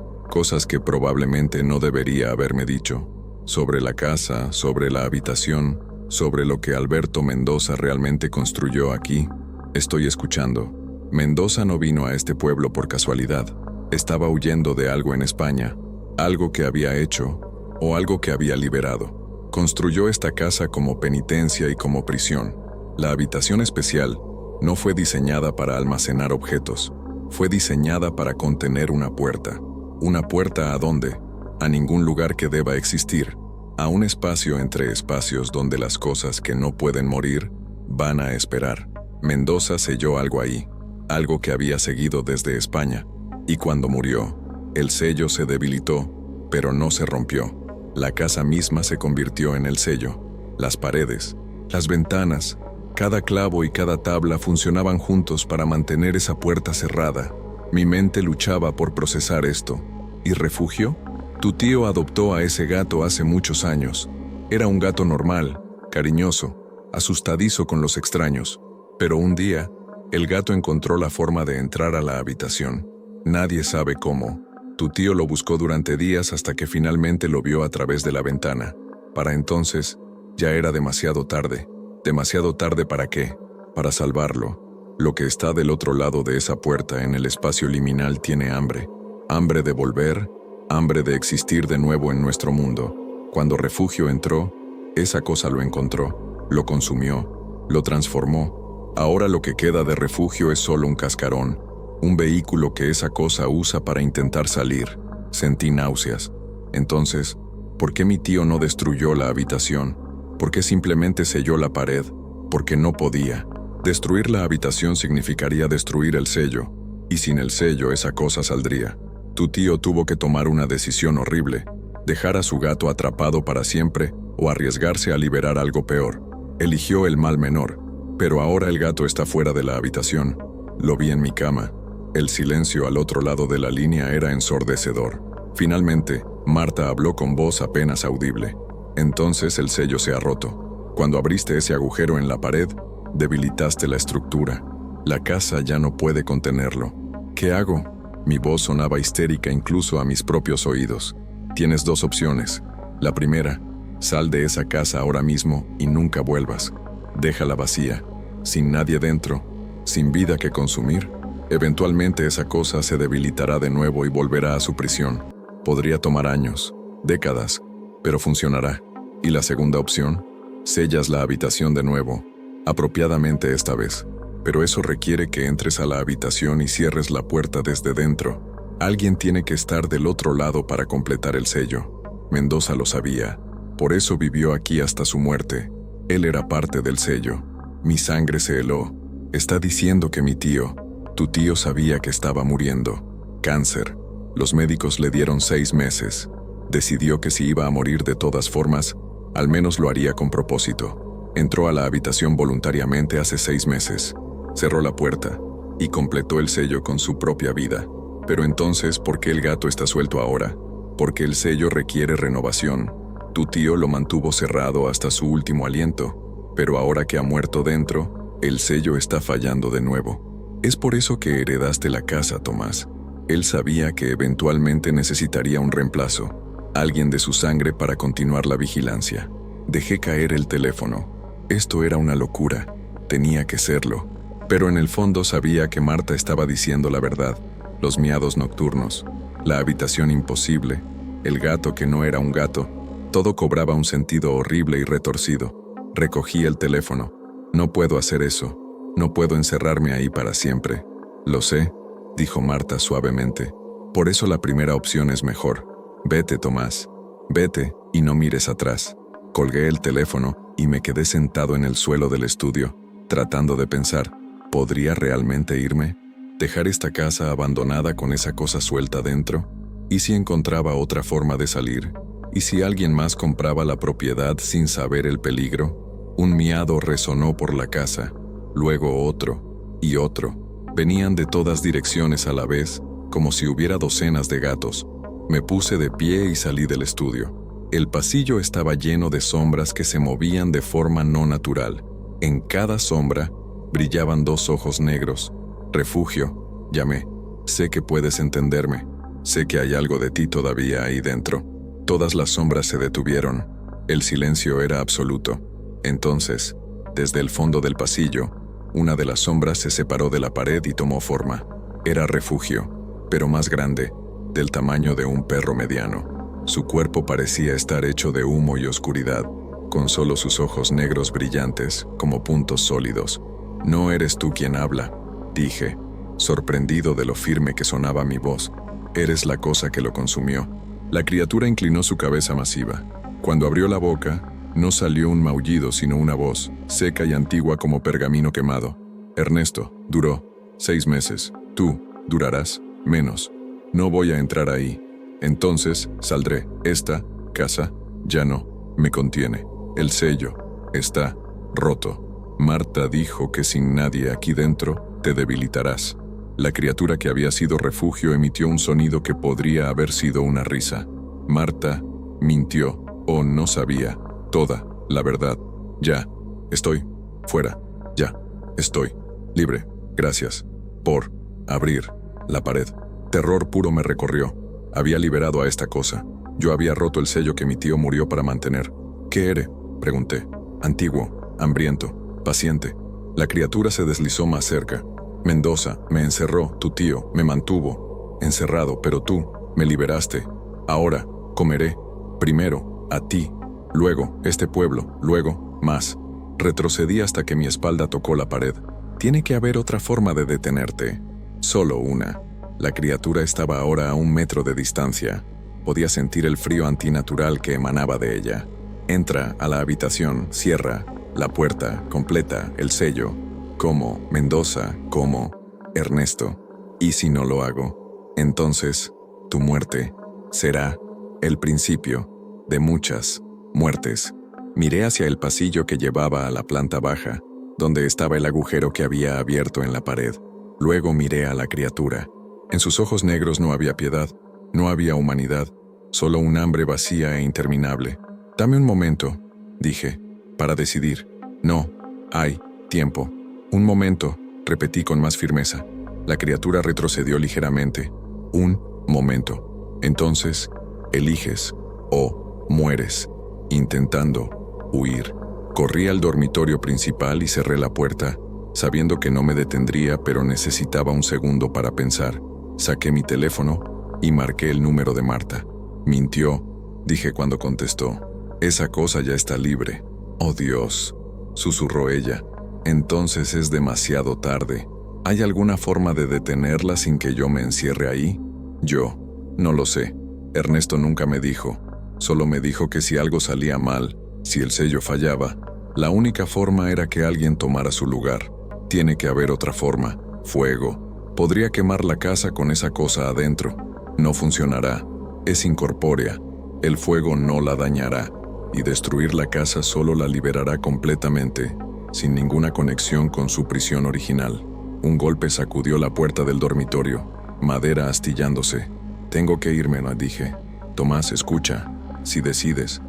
que probablemente no debería haberme dicho. Sobre la casa, sobre la habitación, sobre lo que Alberto Mendoza realmente construyó aquí. Estoy escuchando. Mendoza no vino a este pueblo por casualidad. Estaba huyendo de algo en España, algo que había hecho o algo que había liberado. Construyó esta casa como penitencia y como prisión. La habitación especial no fue diseñada para almacenar objetos, fue diseñada para contener una puerta. ¿Una puerta a dónde? A ningún lugar que deba existir, a un espacio entre espacios donde las cosas que no pueden morir van a esperar. Mendoza selló algo ahí, algo que había seguido desde España, y cuando murió, el sello se debilitó, pero no se rompió. La casa misma se convirtió en el sello. Las paredes, las ventanas, cada clavo y cada tabla funcionaban juntos para mantener esa puerta cerrada. Mi mente luchaba por procesar esto. ¿Y Refugio? Tu tío adoptó a ese gato hace muchos años. Era un gato normal, cariñoso, asustadizo con los extraños. Pero un día, el gato encontró la forma de entrar a la habitación. Nadie sabe cómo. Tu tío lo buscó durante días hasta que finalmente lo vio a través de la ventana. Para entonces, ya era demasiado tarde. ¿Demasiado tarde para qué? Para salvarlo. Lo que está del otro lado de esa puerta en el espacio liminal tiene hambre. Hambre de volver, hambre de existir de nuevo en nuestro mundo. Cuando Refugio entró, esa cosa lo encontró, lo consumió, lo transformó. Ahora lo que queda de Refugio es solo un cascarón, un vehículo que esa cosa usa para intentar salir. Sentí náuseas. Entonces, ¿por qué mi tío no destruyó la habitación? ¿Por qué simplemente selló la pared? Porque no podía. Destruir la habitación significaría destruir el sello, y sin el sello esa cosa saldría. Tu tío tuvo que tomar una decisión horrible, dejar a su gato atrapado para siempre o arriesgarse a liberar algo peor. Eligió el mal menor, pero ahora el gato está fuera de la habitación. Lo vi en mi cama. El silencio al otro lado de la línea era ensordecedor. Finalmente, Marta habló con voz apenas audible. Entonces el sello se ha roto. Cuando abriste ese agujero en la pared, debilitaste la estructura. La casa ya no puede contenerlo. ¿Qué hago? Mi voz sonaba histérica incluso a mis propios oídos. Tienes dos opciones. La primera, sal de esa casa ahora mismo y nunca vuelvas. Déjala vacía, sin nadie dentro, sin vida que consumir. Eventualmente esa cosa se debilitará de nuevo y volverá a su prisión. Podría tomar años, décadas, pero funcionará. Y la segunda opción, sellas la habitación de nuevo, apropiadamente esta vez. Pero eso requiere que entres a la habitación y cierres la puerta desde dentro. Alguien tiene que estar del otro lado para completar el sello. Mendoza lo sabía. Por eso vivió aquí hasta su muerte. Él era parte del sello. Mi sangre se heló. Está diciendo que mi tío, tu tío sabía que estaba muriendo. Cáncer. Los médicos le dieron 6 meses. Decidió que si iba a morir de todas formas, al menos lo haría con propósito. Entró a la habitación voluntariamente hace 6 meses, cerró la puerta y completó el sello con su propia vida. Pero entonces, ¿por qué el gato está suelto ahora? Porque el sello requiere renovación. Tu tío lo mantuvo cerrado hasta su último aliento, pero ahora que ha muerto dentro, el sello está fallando de nuevo. Es por eso que heredaste la casa, Tomás. Él sabía que eventualmente necesitaría un reemplazo, alguien de su sangre para continuar la vigilancia. Dejé caer el teléfono. Esto era una locura. Tenía que serlo. Pero en el fondo sabía que Marta estaba diciendo la verdad. Los miados nocturnos, la habitación imposible, el gato que no era un gato, todo cobraba un sentido horrible y retorcido. Recogí el teléfono. No puedo hacer eso. No puedo encerrarme ahí para siempre. Lo sé, dijo Marta suavemente. Por eso la primera opción es mejor. Vete, Tomás. Vete y no mires atrás. Colgué el teléfono y me quedé sentado en el suelo del estudio, tratando de pensar, ¿podría realmente irme? ¿Dejar esta casa abandonada con esa cosa suelta dentro? ¿Y si encontraba otra forma de salir? ¿Y si alguien más compraba la propiedad sin saber el peligro? Un miado resonó por la casa, luego otro y otro. Venían de todas direcciones a la vez, como si hubiera docenas de gatos. Me puse de pie y salí del estudio. El pasillo estaba lleno de sombras que se movían de forma no natural. En cada sombra brillaban 2 ojos negros. Refugio, llamé. Sé que puedes entenderme. Sé que hay algo de ti todavía ahí dentro. Todas las sombras se detuvieron. El silencio era absoluto. Entonces, desde el fondo del pasillo, una de las sombras se separó de la pared y tomó forma. Era Refugio, pero más grande, del tamaño de un perro mediano. Su cuerpo parecía estar hecho de humo y oscuridad, con solo sus ojos negros brillantes, como puntos sólidos. «No eres tú quien habla», dije, sorprendido de lo firme que sonaba mi voz. «Eres la cosa que lo consumió». La criatura inclinó su cabeza masiva. Cuando abrió la boca, no salió un maullido sino una voz, seca y antigua como pergamino quemado. «Ernesto, duró 6 meses. Tú, durarás menos. No voy a entrar ahí. Entonces, saldré. Esta casa ya no me contiene. El sello está roto. Marta dijo que sin nadie aquí dentro, te debilitarás». La criatura que había sido Refugio emitió un sonido que podría haber sido una risa. Marta mintió, o no sabía toda la verdad. «Ya estoy fuera. Ya estoy libre. Gracias por abrir la pared». Terror puro me recorrió. Había liberado a esta cosa. Yo había roto el sello que mi tío murió para mantener. «¿Qué eres?», pregunté. «Antiguo, hambriento, paciente». La criatura se deslizó más cerca. «Mendoza, me encerró, tu tío, me mantuvo encerrado, pero tú me liberaste. Ahora, comeré. Primero, a ti. Luego, este pueblo. Luego, más». Retrocedí hasta que mi espalda tocó la pared. «Tiene que haber otra forma de detenerte». «Solo una». La criatura estaba ahora a 1 metro de distancia. Podía sentir el frío antinatural que emanaba de ella. «Entra a la habitación, cierra la puerta, completa el sello. Como Mendoza, como Ernesto. Y si no lo hago, entonces tu muerte será el principio de muchas muertes». Miré hacia el pasillo que llevaba a la planta baja, donde estaba el agujero que había abierto en la pared. Luego miré a la criatura. En sus ojos negros no había piedad, no había humanidad, solo un hambre vacía e interminable. «Dame un momento», dije, «para decidir». «No hay tiempo». «Un momento», repetí con más firmeza. La criatura retrocedió ligeramente. «Un momento. Entonces, eliges o mueres intentando huir». Corrí al dormitorio principal y cerré la puerta, sabiendo que no me detendría, pero necesitaba un segundo para pensar. Saqué mi teléfono y marqué el número de Marta. «Mintió», dije cuando contestó. «Esa cosa ya está libre». «Oh Dios», susurró ella. «Entonces es demasiado tarde. ¿Hay alguna forma de detenerla sin que yo me encierre ahí?» «Yo no lo sé. Ernesto nunca me dijo. Solo me dijo que si algo salía mal, si el sello fallaba, la única forma era que alguien tomara su lugar. Tiene que haber otra forma. Fuego. Podría quemar la casa con esa cosa adentro. No funcionará. Es incorpórea. El fuego no la dañará, y destruir la casa solo la liberará completamente, sin ninguna conexión con su prisión original. Un golpe sacudió la puerta del dormitorio, madera astillándose. Tengo que irme, no dije. Tomás, escucha. Si decides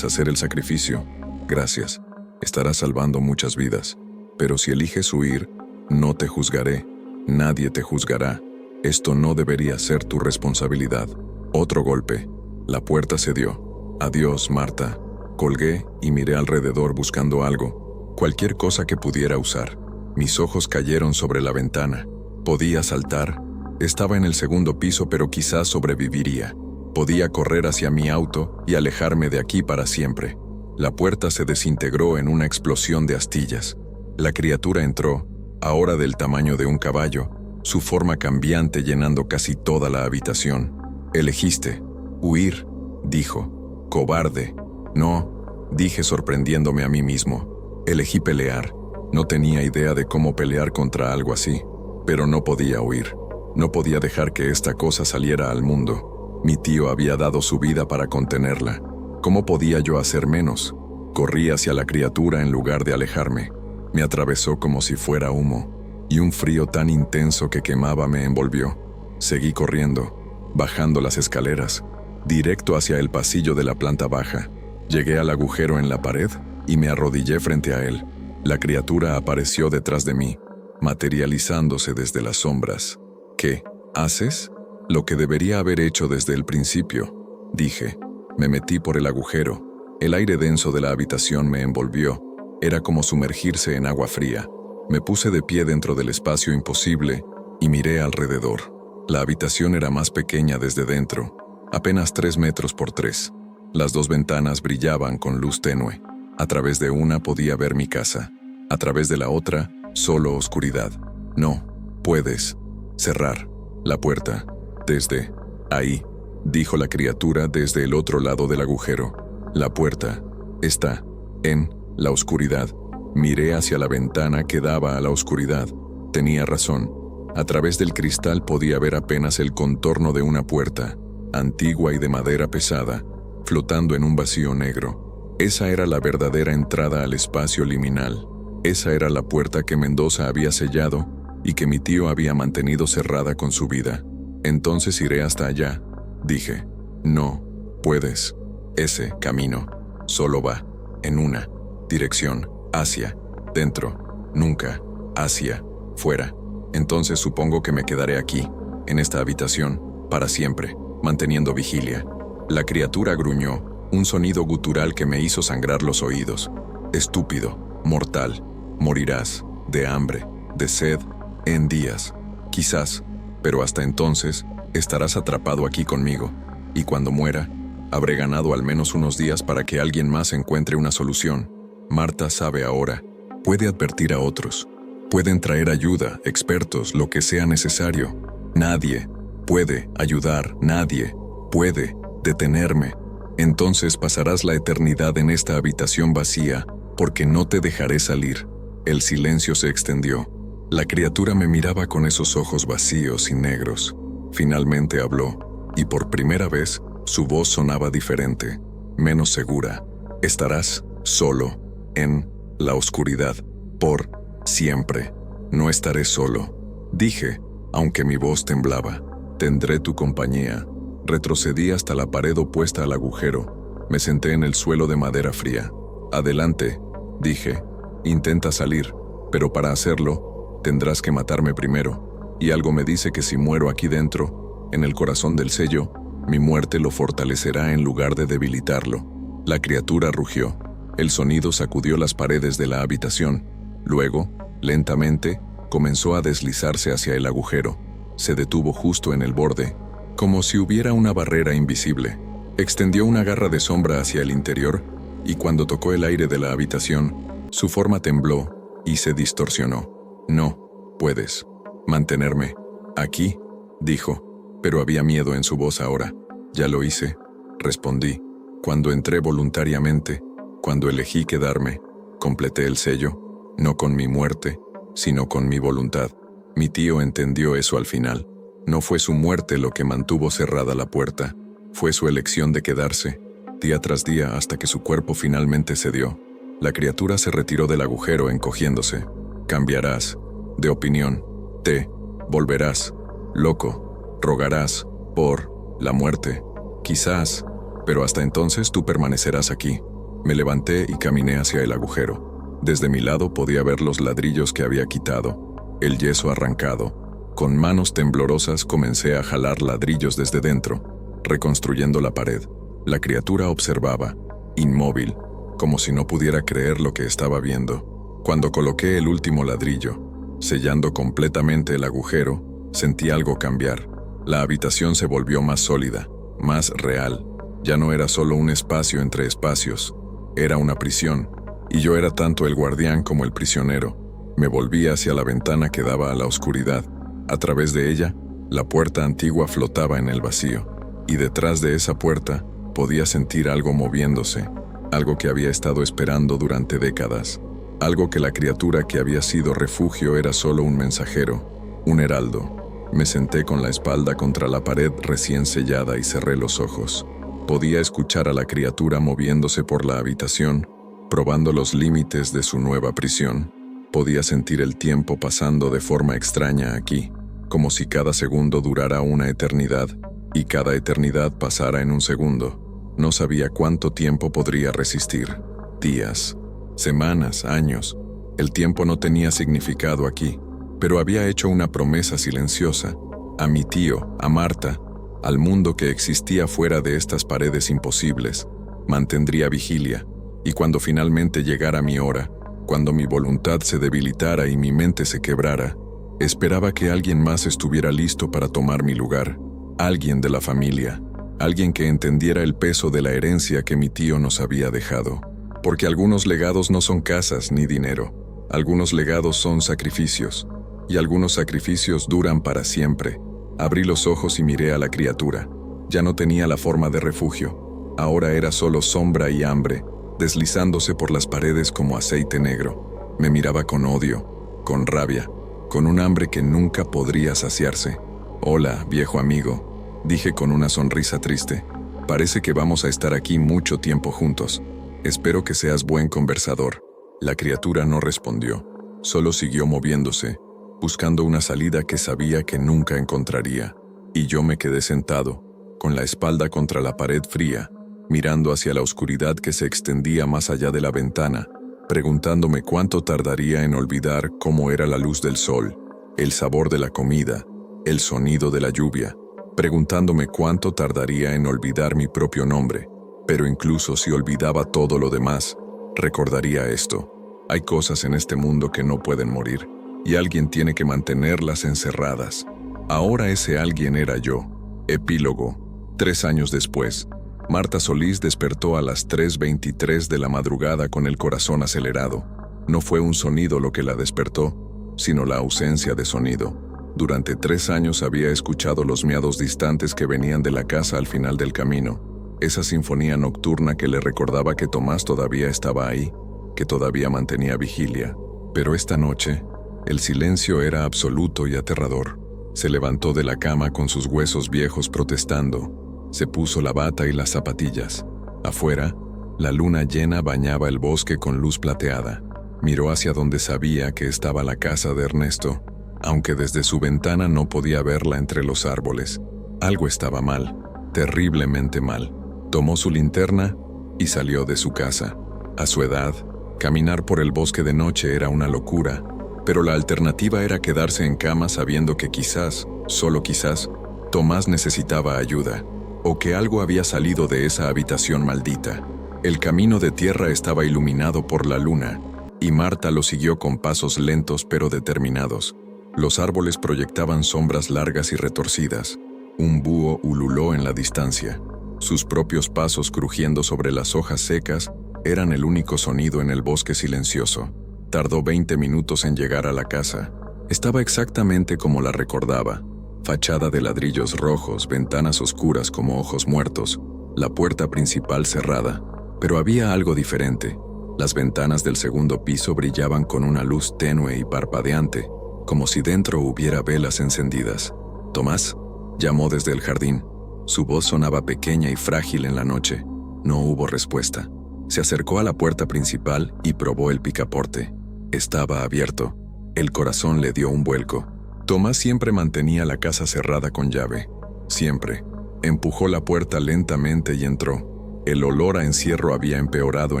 hacer el sacrificio, gracias. Estarás salvando muchas vidas. Pero si eliges huir, no te juzgaré. Nadie te juzgará. Esto no debería ser tu responsabilidad. Otro golpe. La puerta cedió. Adiós, Marta. Colgué y miré alrededor buscando algo, cualquier cosa que pudiera usar. Mis ojos cayeron sobre la ventana. Podía saltar. Estaba en el segundo piso, pero quizás sobreviviría. Podía correr hacia mi auto y alejarme de aquí para siempre. La puerta se desintegró en una explosión de astillas. La criatura entró, ahora del tamaño de un caballo, su forma cambiante llenando casi toda la habitación. Elegiste huir, dijo. Cobarde. No, dije sorprendiéndome a mí mismo. Elegí pelear. No tenía idea de cómo pelear contra algo así, pero no podía huir. No podía dejar que esta cosa saliera al mundo. Mi tío había dado su vida para contenerla. ¿Cómo podía yo hacer menos? Corrí hacia la criatura en lugar de alejarme. Me atravesó como si fuera humo, y un frío tan intenso que quemaba me envolvió. Seguí corriendo, bajando las escaleras, directo hacia el pasillo de la planta baja. Llegué al agujero en la pared y me arrodillé frente a él. La criatura apareció detrás de mí, materializándose desde las sombras. ¿Qué haces? Lo que debería haber hecho desde el principio, dije. Me metí por el agujero. El aire denso de la habitación me envolvió. Era como sumergirse en agua fría. Me puse de pie dentro del espacio imposible y miré alrededor. La habitación era más pequeña desde dentro, apenas 3 metros por 3. Las dos ventanas brillaban con luz tenue. A través de una podía ver mi casa. A través de la otra, solo oscuridad. No, puedes cerrar la puerta. Desde ahí, dijo la criatura desde el otro lado del agujero. La puerta está en la oscuridad. Miré hacia la ventana que daba a la oscuridad. Tenía razón. A través del cristal podía ver apenas el contorno de una puerta, antigua y de madera pesada, flotando en un vacío negro. Esa era la verdadera entrada al espacio liminal. Esa era la puerta que Mendoza había sellado y que mi tío había mantenido cerrada con su vida. Entonces iré hasta allá, dije. No puedes. Ese camino solo va en una dirección, hacia dentro, nunca hacia fuera. Entonces supongo que me quedaré aquí, en esta habitación, para siempre, manteniendo vigilia. La criatura gruñó, un sonido gutural que me hizo sangrar los oídos. Estúpido, mortal, morirás, de hambre, de sed, en días, quizás, pero hasta entonces estarás atrapado aquí conmigo, y cuando muera, habré ganado al menos unos días para que alguien más encuentre una solución. Marta sabe ahora, puede advertir a otros, pueden traer ayuda, expertos, lo que sea necesario. Nadie puede ayudar, nadie puede detenerme. Entonces pasarás la eternidad en esta habitación vacía, porque no te dejaré salir. El silencio se extendió. La criatura me miraba con esos ojos vacíos y negros. Finalmente habló, y por primera vez, su voz sonaba diferente, menos segura. Estarás solo, en la oscuridad, por siempre. No estaré solo, dije, aunque mi voz temblaba. Tendré tu compañía. Retrocedí hasta la pared opuesta al agujero. Me senté en el suelo de madera fría. Adelante, dije. Intenta salir, pero para hacerlo, tendrás que matarme primero. Y algo me dice que si muero aquí dentro, en el corazón del sello, mi muerte lo fortalecerá en lugar de debilitarlo. La criatura rugió. El sonido sacudió las paredes de la habitación. Luego, lentamente, comenzó a deslizarse hacia el agujero. Se detuvo justo en el borde, como si hubiera una barrera invisible. Extendió una garra de sombra hacia el interior, y cuando tocó el aire de la habitación, su forma tembló y se distorsionó. No puedes mantenerme aquí, dijo, pero había miedo en su voz ahora. Ya lo hice, respondí. Cuando entré voluntariamente, cuando elegí quedarme, completé el sello, no con mi muerte, sino con mi voluntad. Mi tío entendió eso al final. No fue su muerte lo que mantuvo cerrada la puerta, Fue su elección de quedarse, día tras día, hasta que su cuerpo finalmente cedió. La criatura se retiró del agujero encogiéndose. Cambiarás de opinión, te volverás loco, rogarás por la muerte, quizás, pero hasta entonces tú permanecerás aquí. Me levanté y caminé hacia el agujero. Desde mi lado podía ver los ladrillos que había quitado, el yeso arrancado. Con manos temblorosas comencé a jalar ladrillos desde dentro, reconstruyendo la pared. La criatura observaba, inmóvil, como si no pudiera creer lo que estaba viendo. Cuando coloqué el último ladrillo, sellando completamente el agujero, sentí algo cambiar. La habitación se volvió más sólida, más real. Ya no era solo un espacio entre espacios, era una prisión, y yo era tanto el guardián como el prisionero. Me volví hacia la ventana que daba a la oscuridad. A través de ella, la puerta antigua flotaba en el vacío, y detrás de esa puerta podía sentir algo moviéndose, algo que había estado esperando durante décadas, algo que la criatura que había sido refugio era solo un mensajero, un heraldo. Me senté con la espalda contra la pared recién sellada y cerré los ojos. Podía escuchar a la criatura moviéndose por la habitación, probando los límites de su nueva prisión. Podía sentir el tiempo pasando de forma extraña aquí, como si cada segundo durara una eternidad, y cada eternidad pasara en un segundo. No sabía cuánto tiempo podría resistir. Días, semanas, años. El tiempo no tenía significado aquí, pero había hecho una promesa silenciosa, a mi tío, a Marta, al mundo que existía fuera de estas paredes imposibles. Mantendría vigilia, y cuando finalmente llegara mi hora, cuando mi voluntad se debilitara y mi mente se quebrara, esperaba que alguien más estuviera listo para tomar mi lugar, alguien de la familia, alguien que entendiera el peso de la herencia que mi tío nos había dejado. Porque algunos legados no son casas ni dinero, algunos legados son sacrificios, y algunos sacrificios duran para siempre. Abrí los ojos y miré a la criatura. Ya no tenía la forma de refugio, ahora era solo sombra y hambre, deslizándose por las paredes como aceite negro. Me miraba con odio, con rabia, con un hambre que nunca podría saciarse. «Hola, viejo amigo», dije con una sonrisa triste. «Parece que vamos a estar aquí mucho tiempo juntos. Espero que seas buen conversador». La criatura no respondió, solo siguió moviéndose, buscando una salida que sabía que nunca encontraría. Y yo me quedé sentado, con la espalda contra la pared fría, mirando hacia la oscuridad que se extendía más allá de la ventana, preguntándome cuánto tardaría en olvidar cómo era la luz del sol, el sabor de la comida, el sonido de la lluvia, preguntándome cuánto tardaría en olvidar mi propio nombre. Pero incluso si olvidaba todo lo demás, recordaría esto: hay cosas en este mundo que no pueden morir, y alguien tiene que mantenerlas encerradas. Ahora ese alguien era yo. Epílogo. 3 años después, Marta Solís despertó a las 3:23 de la madrugada con el corazón acelerado. No fue un sonido lo que la despertó, sino la ausencia de sonido. Durante 3 años había escuchado los miados distantes que venían de la casa al final del camino, esa sinfonía nocturna que le recordaba que Tomás todavía estaba ahí, que todavía mantenía vigilia. Pero esta noche, el silencio era absoluto y aterrador. Se levantó de la cama con sus huesos viejos protestando. Se puso la bata y las zapatillas. Afuera, la luna llena bañaba el bosque con luz plateada. Miró hacia donde sabía que estaba la casa de Ernesto, aunque desde su ventana no podía verla entre los árboles. Algo estaba mal, terriblemente mal. Tomó su linterna y salió de su casa. A su edad, caminar por el bosque de noche era una locura, pero la alternativa era quedarse en cama sabiendo que quizás, solo quizás, Tomás necesitaba ayuda, o que algo había salido de esa habitación maldita. El camino de tierra estaba iluminado por la luna, y Marta lo siguió con pasos lentos pero determinados. Los árboles proyectaban sombras largas y retorcidas. Un búho ululó en la distancia. Sus propios pasos crujiendo sobre las hojas secas eran el único sonido en el bosque silencioso. Tardó 20 minutos en llegar a la casa. Estaba exactamente como la recordaba. Fachada de ladrillos rojos, ventanas oscuras como ojos muertos, la puerta principal cerrada. Pero había algo diferente. Las ventanas del segundo piso brillaban con una luz tenue y parpadeante, como si dentro hubiera velas encendidas. «Tomás», llamó desde el jardín. Su voz sonaba pequeña y frágil en la noche. No hubo respuesta. Se acercó a la puerta principal y probó el picaporte. Estaba abierto. El corazón le dio un vuelco. Tomás siempre mantenía la casa cerrada con llave. Siempre. Empujó la puerta lentamente y entró. El olor a encierro había empeorado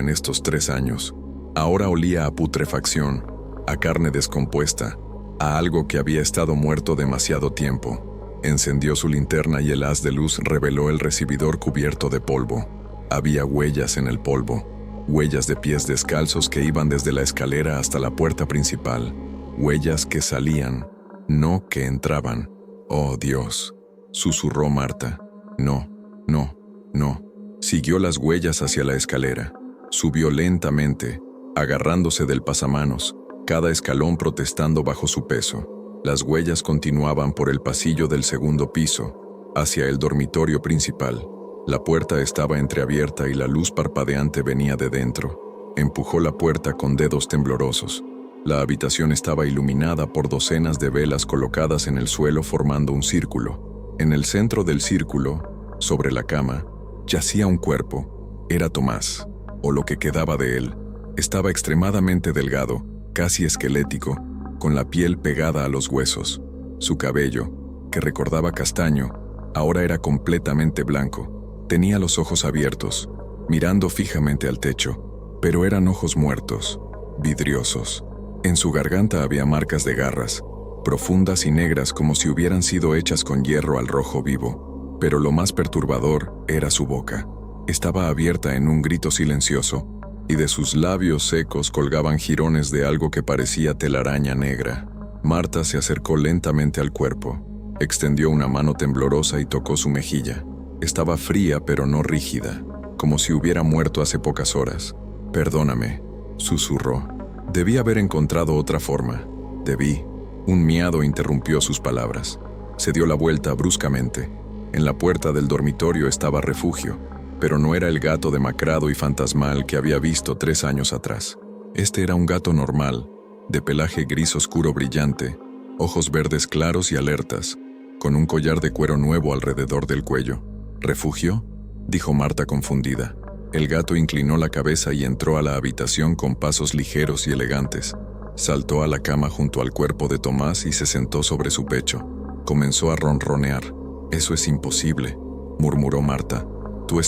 en estos 3 años. Ahora olía a putrefacción, a carne descompuesta, a algo que había estado muerto demasiado tiempo. Encendió su linterna y el haz de luz reveló el recibidor cubierto de polvo. Había huellas en el polvo, huellas de pies descalzos que iban desde la escalera hasta la puerta principal, huellas que salían, no que entraban. «Oh, Dios», susurró Marta. «No, no, no». Siguió las huellas hacia la escalera. Subió lentamente, agarrándose del pasamanos, cada escalón protestando bajo su peso. Las huellas continuaban por el pasillo del segundo piso, hacia el dormitorio principal. La puerta estaba entreabierta y la luz parpadeante venía de dentro. Empujó la puerta con dedos temblorosos. La habitación estaba iluminada por docenas de velas colocadas en el suelo formando un círculo. En el centro del círculo, sobre la cama, yacía un cuerpo. Era Tomás, o lo que quedaba de él. Estaba extremadamente delgado, casi esquelético, con la piel pegada a los huesos. Su cabello, que recordaba castaño, ahora era completamente blanco. Tenía los ojos abiertos, mirando fijamente al techo, pero eran ojos muertos, vidriosos. En su garganta había marcas de garras, profundas y negras como si hubieran sido hechas con hierro al rojo vivo. Pero lo más perturbador era su boca. Estaba abierta en un grito silencioso, y de sus labios secos colgaban jirones de algo que parecía telaraña negra. Marta se acercó lentamente al cuerpo, extendió una mano temblorosa y tocó su mejilla. Estaba fría pero no rígida, como si hubiera muerto hace pocas horas. «Perdóname», susurró. «Debí haber encontrado otra forma. Debí». Un miado interrumpió sus palabras. Se dio la vuelta bruscamente. En la puerta del dormitorio estaba Refugio, pero no era el gato demacrado y fantasmal que había visto 3 años atrás. Este era un gato normal, de pelaje gris oscuro brillante, ojos verdes claros y alertas, con un collar de cuero nuevo alrededor del cuello. «¿Refugio?», dijo Marta confundida. El gato inclinó la cabeza y entró a la habitación con pasos ligeros y elegantes. Saltó a la cama junto al cuerpo de Tomás y se sentó sobre su pecho. Comenzó a ronronear. «Eso es imposible», murmuró Marta. Tú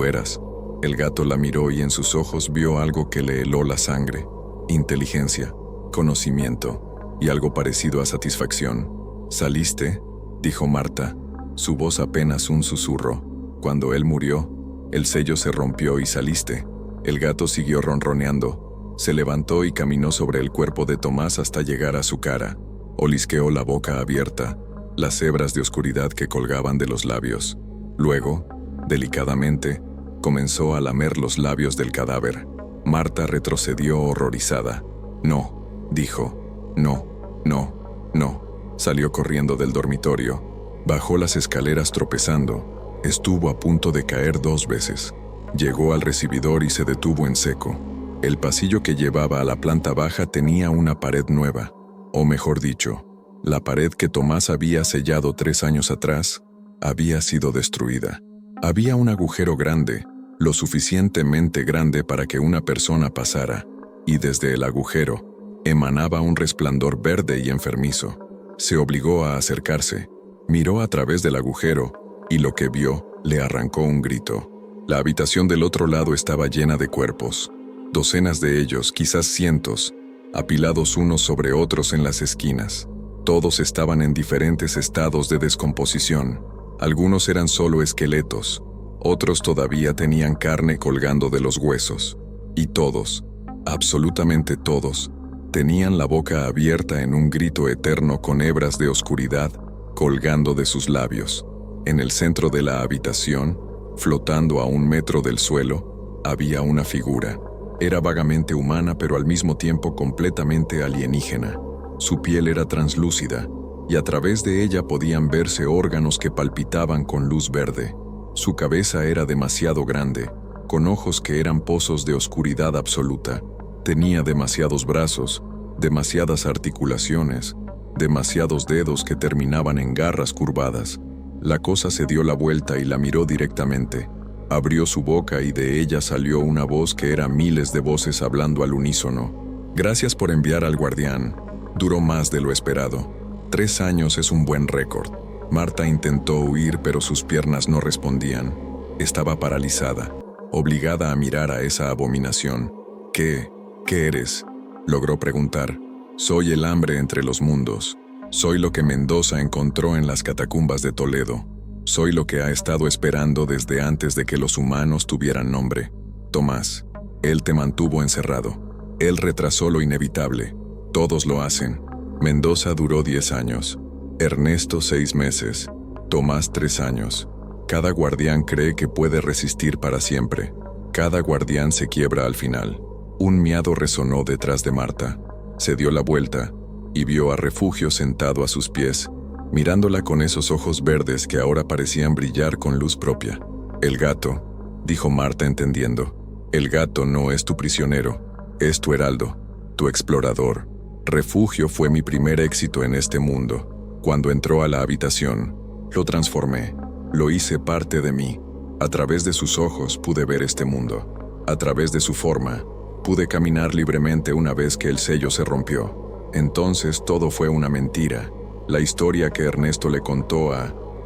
eras». El gato la miró y en sus ojos vio algo que le heló la sangre. Inteligencia, conocimiento y algo parecido a satisfacción. «¿Saliste?», dijo Marta, su voz apenas un susurro. «Cuando él murió, el sello se rompió y saliste». El gato siguió ronroneando. Se levantó y caminó sobre el cuerpo de Tomás hasta llegar a su cara. Olisqueó la boca abierta, las hebras de oscuridad que colgaban de los labios. Luego, delicadamente, comenzó a lamer los labios del cadáver. Marta retrocedió horrorizada. «No», dijo. «No, no, no». Salió corriendo del dormitorio. Bajó las escaleras tropezando. Estuvo a punto de caer 2 veces. Llegó al recibidor y se detuvo en seco. El pasillo que llevaba a la planta baja tenía una pared nueva, o mejor dicho, la pared que Tomás había sellado 3 años atrás había sido destruida. Había un agujero grande, lo suficientemente grande para que una persona pasara, y desde el agujero emanaba un resplandor verde y enfermizo. Se obligó a acercarse, miró a través del agujero, y lo que vio le arrancó un grito. La habitación del otro lado estaba llena de cuerpos. Docenas de ellos, quizás cientos, apilados unos sobre otros en las esquinas. Todos estaban en diferentes estados de descomposición. Algunos eran solo esqueletos, otros todavía tenían carne colgando de los huesos. Y todos, absolutamente todos, tenían la boca abierta en un grito eterno con hebras de oscuridad colgando de sus labios. En el centro de la habitación, flotando a 1 metro del suelo, había una figura. Era vagamente humana pero al mismo tiempo completamente alienígena. Su piel era translúcida, y a través de ella podían verse órganos que palpitaban con luz verde. Su cabeza era demasiado grande, con ojos que eran pozos de oscuridad absoluta. Tenía demasiados brazos, demasiadas articulaciones, demasiados dedos que terminaban en garras curvadas. La cosa se dio la vuelta y la miró directamente. Abrió su boca y de ella salió una voz que era miles de voces hablando al unísono. Gracias por enviar al guardián. Duró más de lo esperado. 3 años es un buen récord. Marta intentó huir, pero sus piernas no respondían. Estaba paralizada, obligada a mirar a esa abominación. ¿Qué eres?, logró preguntar. Soy el hambre entre los mundos. Soy lo que Mendoza encontró en las catacumbas de Toledo. Soy lo que ha estado esperando desde antes de que los humanos tuvieran nombre. Tomás, él te mantuvo encerrado. Él retrasó lo inevitable. Todos lo hacen. Mendoza duró 10 años. Ernesto 6 meses. Tomás 3 años. Cada guardián cree que puede resistir para siempre. Cada guardián se quiebra al final. Un miado resonó detrás de Marta. Se dio la vuelta y vio a Refugio sentado a sus pies, mirándola con esos ojos verdes que ahora parecían brillar con luz propia. El gato, dijo Marta entendiendo. El gato no es tu prisionero, es tu heraldo, tu explorador. Refugio fue mi primer éxito en este mundo. Cuando entró a la habitación, lo transformé, lo hice parte de mí. A través de sus ojos pude ver este mundo. A través de su forma, pude caminar libremente una vez que el sello se rompió. Entonces todo fue una mentira. La historia que Ernesto le contó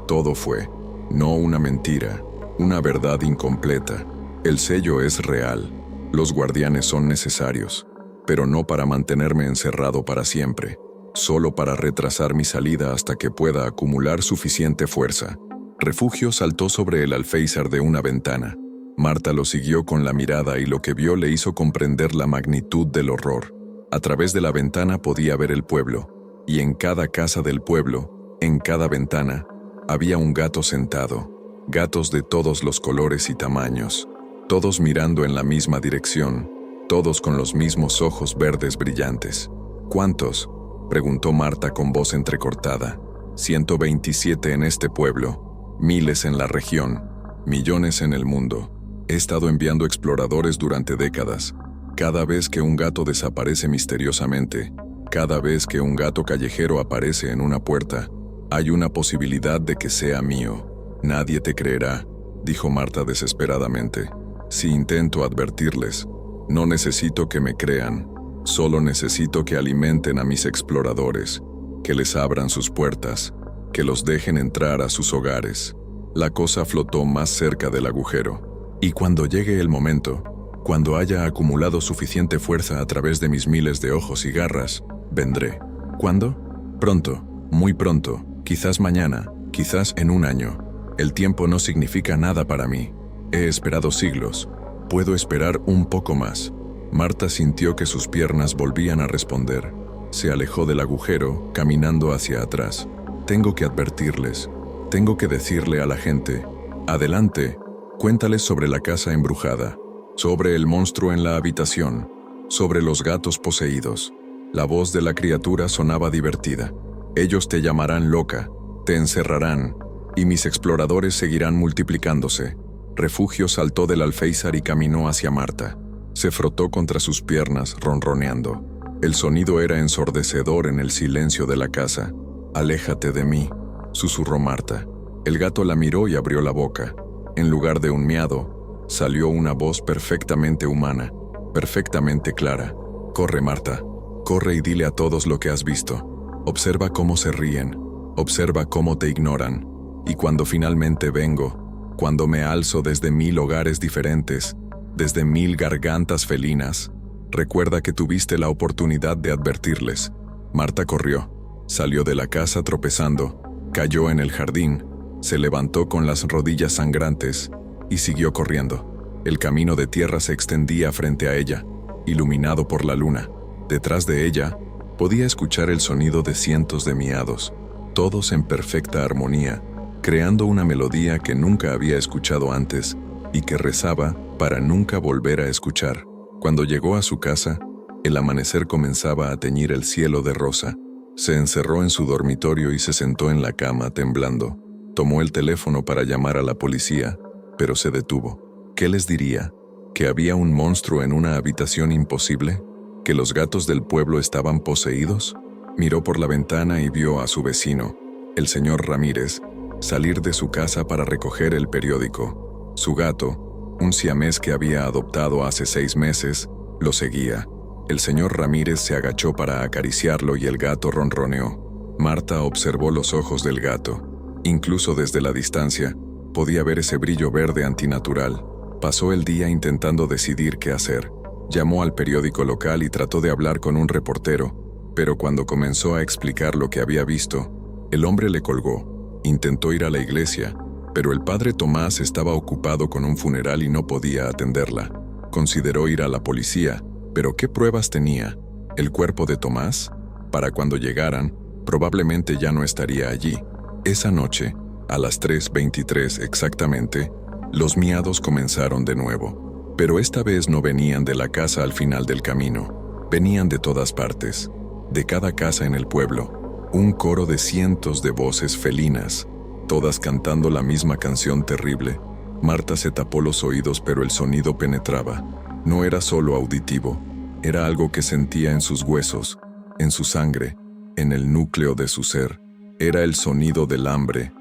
todo fue, no una mentira, una verdad incompleta. El sello es real. Los guardianes son necesarios, pero no para mantenerme encerrado para siempre, solo para retrasar mi salida hasta que pueda acumular suficiente fuerza. Refugio saltó sobre el alféizar de una ventana. Marta lo siguió con la mirada y lo que vio le hizo comprender la magnitud del horror. A través de la ventana podía ver el pueblo, y en cada casa del pueblo, en cada ventana, había un gato sentado, gatos de todos los colores y tamaños, todos mirando en la misma dirección, todos con los mismos ojos verdes brillantes. ¿Cuántos?, preguntó Marta con voz entrecortada. 127 en este pueblo, miles en la región, millones en el mundo. He estado enviando exploradores durante décadas. Cada vez que un gato desaparece misteriosamente, cada vez que un gato callejero aparece en una puerta, hay una posibilidad de que sea mío. Nadie te creerá, dijo Marta desesperadamente. Si intento advertirles, no necesito que me crean, solo necesito que alimenten a mis exploradores, que les abran sus puertas, que los dejen entrar a sus hogares. La cosa flotó más cerca del agujero. Y cuando llegue el momento, cuando haya acumulado suficiente fuerza a través de mis miles de ojos y garras, vendré. ¿Cuándo? Pronto, muy pronto, quizás mañana, quizás en 1 año. El tiempo no significa nada para mí. He esperado siglos. Puedo esperar un poco más. Marta sintió que sus piernas volvían a responder. Se alejó del agujero, caminando hacia atrás. Tengo que advertirles. Tengo que decirle a la gente. Adelante. Cuéntales sobre la casa embrujada, sobre el monstruo en la habitación, sobre los gatos poseídos. La voz de la criatura sonaba divertida. Ellos te llamarán loca, te encerrarán, y mis exploradores seguirán multiplicándose. Refugio saltó del alféizar y caminó hacia Marta. Se frotó contra sus piernas, ronroneando. El sonido era ensordecedor en el silencio de la casa. Aléjate de mí, susurró Marta. El gato la miró y abrió la boca. En lugar de un miado, salió una voz perfectamente humana, perfectamente clara. Corre, Marta, corre y dile a todos lo que has visto. Observa cómo se ríen, observa cómo te ignoran. Y cuando finalmente vengo, cuando me alzo desde 1000 hogares diferentes, desde 1000 gargantas felinas, recuerda que tuviste la oportunidad de advertirles. Marta corrió, salió de la casa tropezando, cayó en el jardín, se levantó con las rodillas sangrantes y siguió corriendo. El camino de tierra se extendía frente a ella, iluminado por la luna. Detrás de ella, podía escuchar el sonido de cientos de miados, todos en perfecta armonía, creando una melodía que nunca había escuchado antes y que rezaba para nunca volver a escuchar. Cuando llegó a su casa, el amanecer comenzaba a teñir el cielo de rosa. Se encerró en su dormitorio y se sentó en la cama temblando. Tomó el teléfono para llamar a la policía, pero se detuvo. ¿Qué les diría? ¿Que había un monstruo en una habitación imposible? ¿Que los gatos del pueblo estaban poseídos? Miró por la ventana y vio a su vecino, el señor Ramírez, salir de su casa para recoger el periódico. Su gato, un siamés que había adoptado hace 6 meses, lo seguía. El señor Ramírez se agachó para acariciarlo y el gato ronroneó. Marta observó los ojos del gato. Incluso desde la distancia, podía ver ese brillo verde antinatural. Pasó el día intentando decidir qué hacer. Llamó al periódico local y trató de hablar con un reportero, pero cuando comenzó a explicar lo que había visto, el hombre le colgó. Intentó ir a la iglesia, pero el padre Tomás estaba ocupado con un funeral y no podía atenderla. Consideró ir a la policía, pero ¿qué pruebas tenía? ¿El cuerpo de Tomás? Para cuando llegaran, probablemente ya no estaría allí. Esa noche, a las 3:23 exactamente, los miados comenzaron de nuevo. Pero esta vez no venían de la casa al final del camino. Venían de todas partes, de cada casa en el pueblo. Un coro de cientos de voces felinas, todas cantando la misma canción terrible. Marta se tapó los oídos, pero el sonido penetraba. No era solo auditivo, era algo que sentía en sus huesos, en su sangre, en el núcleo de su ser. Era el sonido del hambre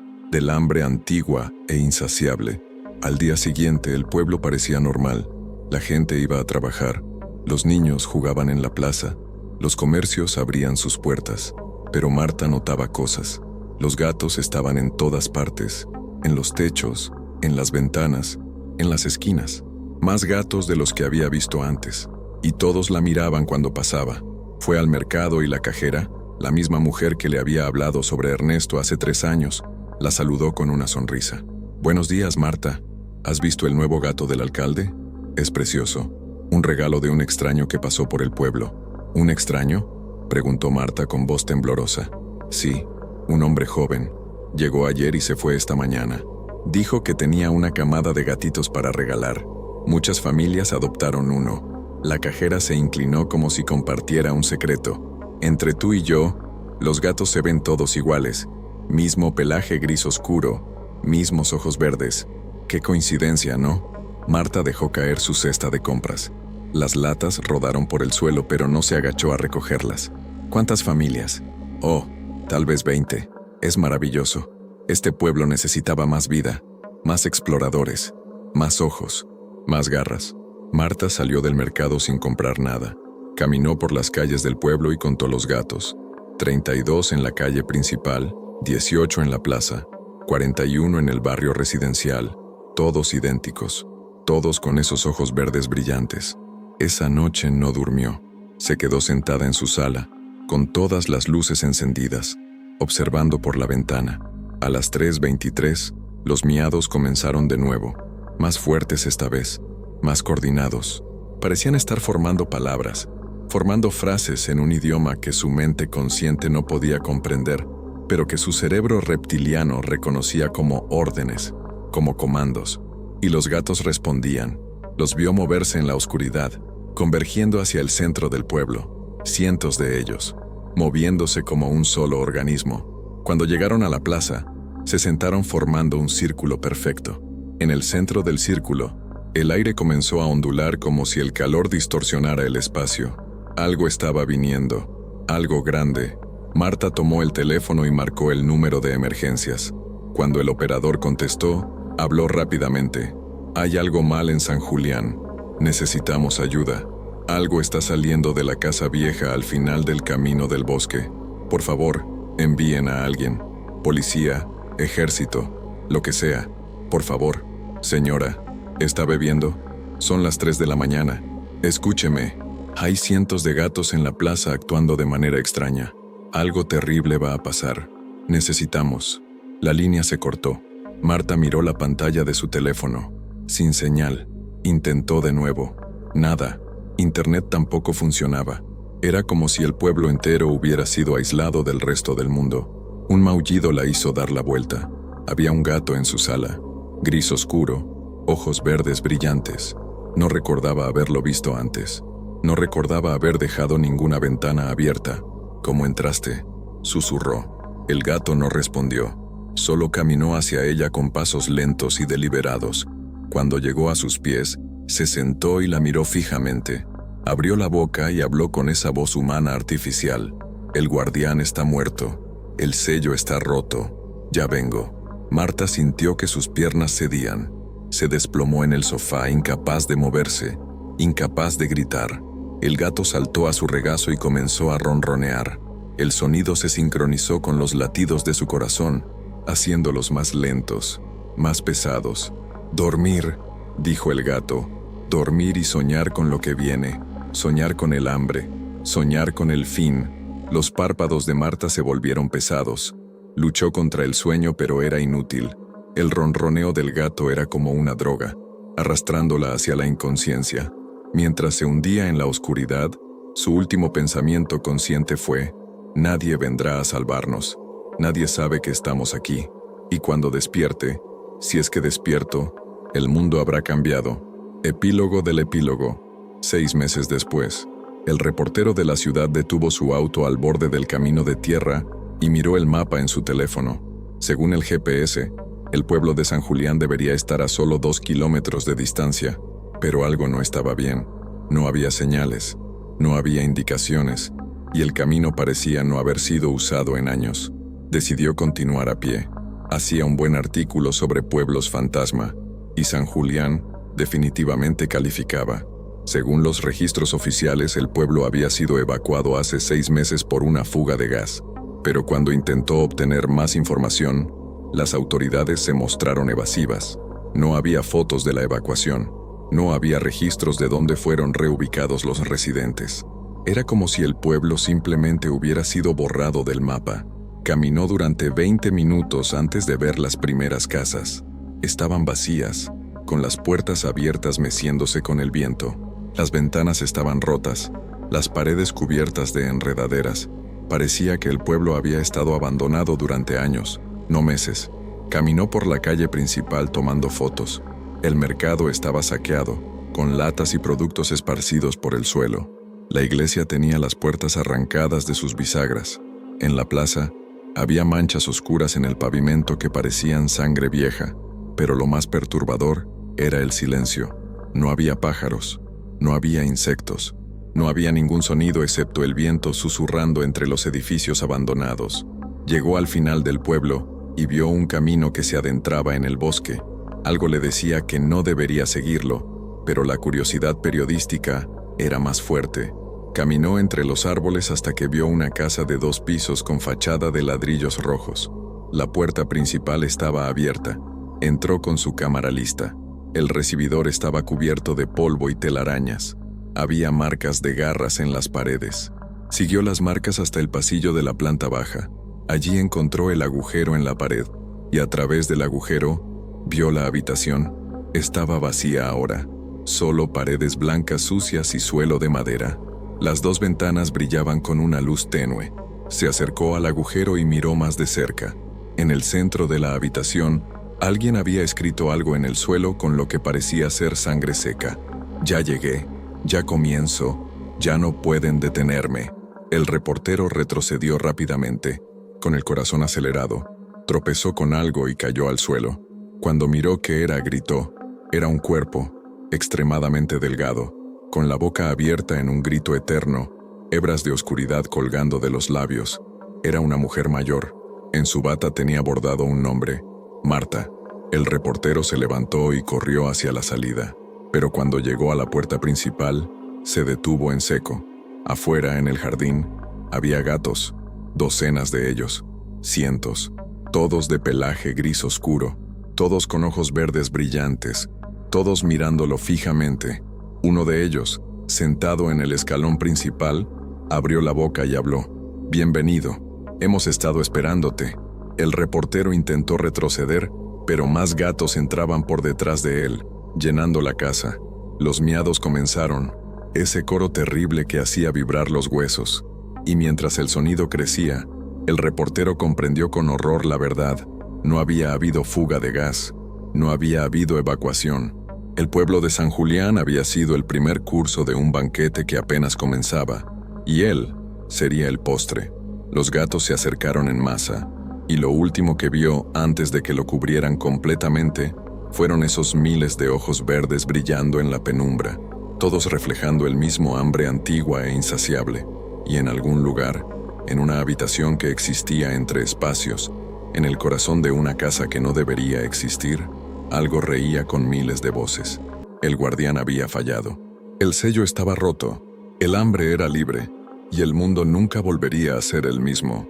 antigua e insaciable. Al día siguiente el pueblo parecía normal. La gente iba a trabajar, los niños jugaban en la plaza, los comercios abrían sus puertas. Pero Marta notaba cosas. Los gatos estaban en todas partes, en los techos, en las ventanas, en las esquinas. Más gatos de los que había visto antes, y todos la miraban cuando pasaba. Fue al mercado y la cajera, la misma mujer que le había hablado sobre Ernesto hace 3 años, la saludó con una sonrisa. «Buenos días, Marta. ¿Has visto el nuevo gato del alcalde? Es precioso. Un regalo de un extraño que pasó por el pueblo». «¿Un extraño?», preguntó Marta con voz temblorosa. «Sí, un hombre joven. Llegó ayer y se fue esta mañana. Dijo que tenía una camada de gatitos para regalar. Muchas familias adoptaron uno». La cajera se inclinó como si compartiera un secreto. «Entre tú y yo, los gatos se ven todos iguales. Mismo pelaje gris oscuro, mismos ojos verdes. Qué coincidencia, ¿no?». Marta dejó caer su cesta de compras. Las latas rodaron por el suelo, pero no se agachó a recogerlas. «¿Cuántas familias?». «Oh, tal vez 20. Es maravilloso. Este pueblo necesitaba más vida, más exploradores, más ojos, más garras». Marta salió del mercado sin comprar nada. Caminó por las calles del pueblo y contó los gatos. 32 en la calle principal, 18 en la plaza, 41 en el barrio residencial, todos idénticos, todos con esos ojos verdes brillantes. Esa noche no durmió. Se quedó sentada en su sala, con todas las luces encendidas, observando por la ventana. A las 3:23, los miados comenzaron de nuevo, más fuertes esta vez, más coordinados. Parecían estar formando palabras, formando frases en un idioma que su mente consciente no podía comprender, pero que su cerebro reptiliano reconocía como órdenes, como comandos. Y los gatos respondían. Los vio moverse en la oscuridad, convergiendo hacia el centro del pueblo, cientos de ellos, moviéndose como un solo organismo. Cuando llegaron a la plaza, se sentaron formando un círculo perfecto. En el centro del círculo, el aire comenzó a ondular como si el calor distorsionara el espacio. Algo estaba viniendo, algo grande. Marta tomó el teléfono y marcó el número de emergencias. Cuando el operador contestó, habló rápidamente. «Hay algo mal en San Julián. Necesitamos ayuda. Algo está saliendo de la casa vieja al final del camino del bosque. Por favor, envíen a alguien. Policía, ejército, lo que sea. Por favor. Señora, ¿está bebiendo? Son las 3 de la mañana. Escúcheme. Hay cientos de gatos en la plaza actuando de manera extraña. Algo terrible va a pasar. Necesitamos». La línea se cortó. Marta miró la pantalla de su teléfono. Sin señal. Intentó de nuevo. Nada. Internet tampoco funcionaba. Era como si el pueblo entero hubiera sido aislado del resto del mundo. Un maullido la hizo dar la vuelta. Había un gato en su sala. Gris oscuro, ojos verdes brillantes. No recordaba haberlo visto antes. No recordaba haber dejado ninguna ventana abierta. «¿Cómo entraste?», susurró. El gato no respondió. Solo caminó hacia ella con pasos lentos y deliberados. Cuando llegó a sus pies, se sentó y la miró fijamente. Abrió la boca y habló con esa voz humana artificial. «El guardián está muerto. El sello está roto. Ya vengo». Marta sintió que sus piernas cedían. Se desplomó en el sofá, incapaz de moverse, incapaz de gritar. El gato saltó a su regazo y comenzó a ronronear. El sonido se sincronizó con los latidos de su corazón, haciéndolos más lentos, más pesados. «Dormir», dijo el gato, «dormir y soñar con lo que viene, soñar con el hambre, soñar con el fin». Los párpados de Marta se volvieron pesados. Luchó contra el sueño, pero era inútil. El ronroneo del gato era como una droga, arrastrándola hacia la inconsciencia. Mientras se hundía en la oscuridad, su último pensamiento consciente fue: «Nadie vendrá a salvarnos. Nadie sabe que estamos aquí. Y cuando despierte, si es que despierto, el mundo habrá cambiado». Epílogo del epílogo. 6 meses después, el reportero de la ciudad detuvo su auto al borde del camino de tierra y miró el mapa en su teléfono. Según el GPS, el pueblo de San Julián debería estar a solo 2 kilómetros de distancia, pero algo no estaba bien. No había señales, no había indicaciones, y el camino parecía no haber sido usado en años. Decidió continuar a pie. Hacía un buen artículo sobre pueblos fantasma, y San Julián definitivamente calificaba. Según los registros oficiales, el pueblo había sido evacuado hace 6 meses por una fuga de gas. Pero cuando intentó obtener más información, las autoridades se mostraron evasivas. No había fotos de la evacuación. No había registros de dónde fueron reubicados los residentes. Era como si el pueblo simplemente hubiera sido borrado del mapa. Caminó durante 20 minutos antes de ver las primeras casas. Estaban vacías, con las puertas abiertas meciéndose con el viento. Las ventanas estaban rotas, las paredes cubiertas de enredaderas. Parecía que el pueblo había estado abandonado durante años, no meses. Caminó por la calle principal tomando fotos. El mercado estaba saqueado, con latas y productos esparcidos por el suelo. La iglesia tenía las puertas arrancadas de sus bisagras. En la plaza, había manchas oscuras en el pavimento que parecían sangre vieja, pero lo más perturbador era el silencio. No había pájaros. No había insectos, no había ningún sonido excepto el viento susurrando entre los edificios abandonados. Llegó al final del pueblo y vio un camino que se adentraba en el bosque. Algo le decía que no debería seguirlo, pero la curiosidad periodística era más fuerte. Caminó entre los árboles hasta que vio una casa de 2 pisos con fachada de ladrillos rojos. La puerta principal estaba abierta. Entró con su cámara lista. El recibidor estaba cubierto de polvo y telarañas. Había marcas de garras en las paredes. Siguió las marcas hasta el pasillo de la planta baja. Allí encontró el agujero en la pared, y a través del agujero vio la habitación. Estaba vacía ahora, solo paredes blancas sucias y suelo de madera. Las 2 ventanas brillaban con una luz tenue. Se acercó al agujero y miró más de cerca. En el centro de la habitación, alguien había escrito algo en el suelo con lo que parecía ser sangre seca. «Ya llegué, ya comienzo, ya no pueden detenerme». El reportero retrocedió rápidamente, con el corazón acelerado. Tropezó con algo y cayó al suelo. Cuando miró qué era, gritó. Era un cuerpo, extremadamente delgado, con la boca abierta en un grito eterno, hebras de oscuridad colgando de los labios. Era una mujer mayor. En su bata tenía bordado un nombre: Marta. El reportero se levantó y corrió hacia la salida, pero cuando llegó a la puerta principal, se detuvo en seco. Afuera, en el jardín, había gatos, docenas de ellos, cientos, todos de pelaje gris oscuro, todos con ojos verdes brillantes, todos mirándolo fijamente. Uno de ellos, sentado en el escalón principal, abrió la boca y habló: «Bienvenido, hemos estado esperándote». El reportero intentó retroceder, pero más gatos entraban por detrás de él, llenando la casa. Los miados comenzaron, ese coro terrible que hacía vibrar los huesos. Y mientras el sonido crecía, el reportero comprendió con horror la verdad. No había habido fuga de gas, no había habido evacuación. El pueblo de San Julián había sido el primer curso de un banquete que apenas comenzaba, y él sería el postre. Los gatos se acercaron en masa, y lo último que vio antes de que lo cubrieran completamente fueron esos miles de ojos verdes brillando en la penumbra, todos reflejando el mismo hambre antigua e insaciable. Y en algún lugar, en una habitación que existía entre espacios, En el corazón de una casa que no debería existir, algo reía con miles de voces. El guardián había fallado. El sello estaba roto, el hambre era libre, y el mundo nunca volvería a ser el mismo.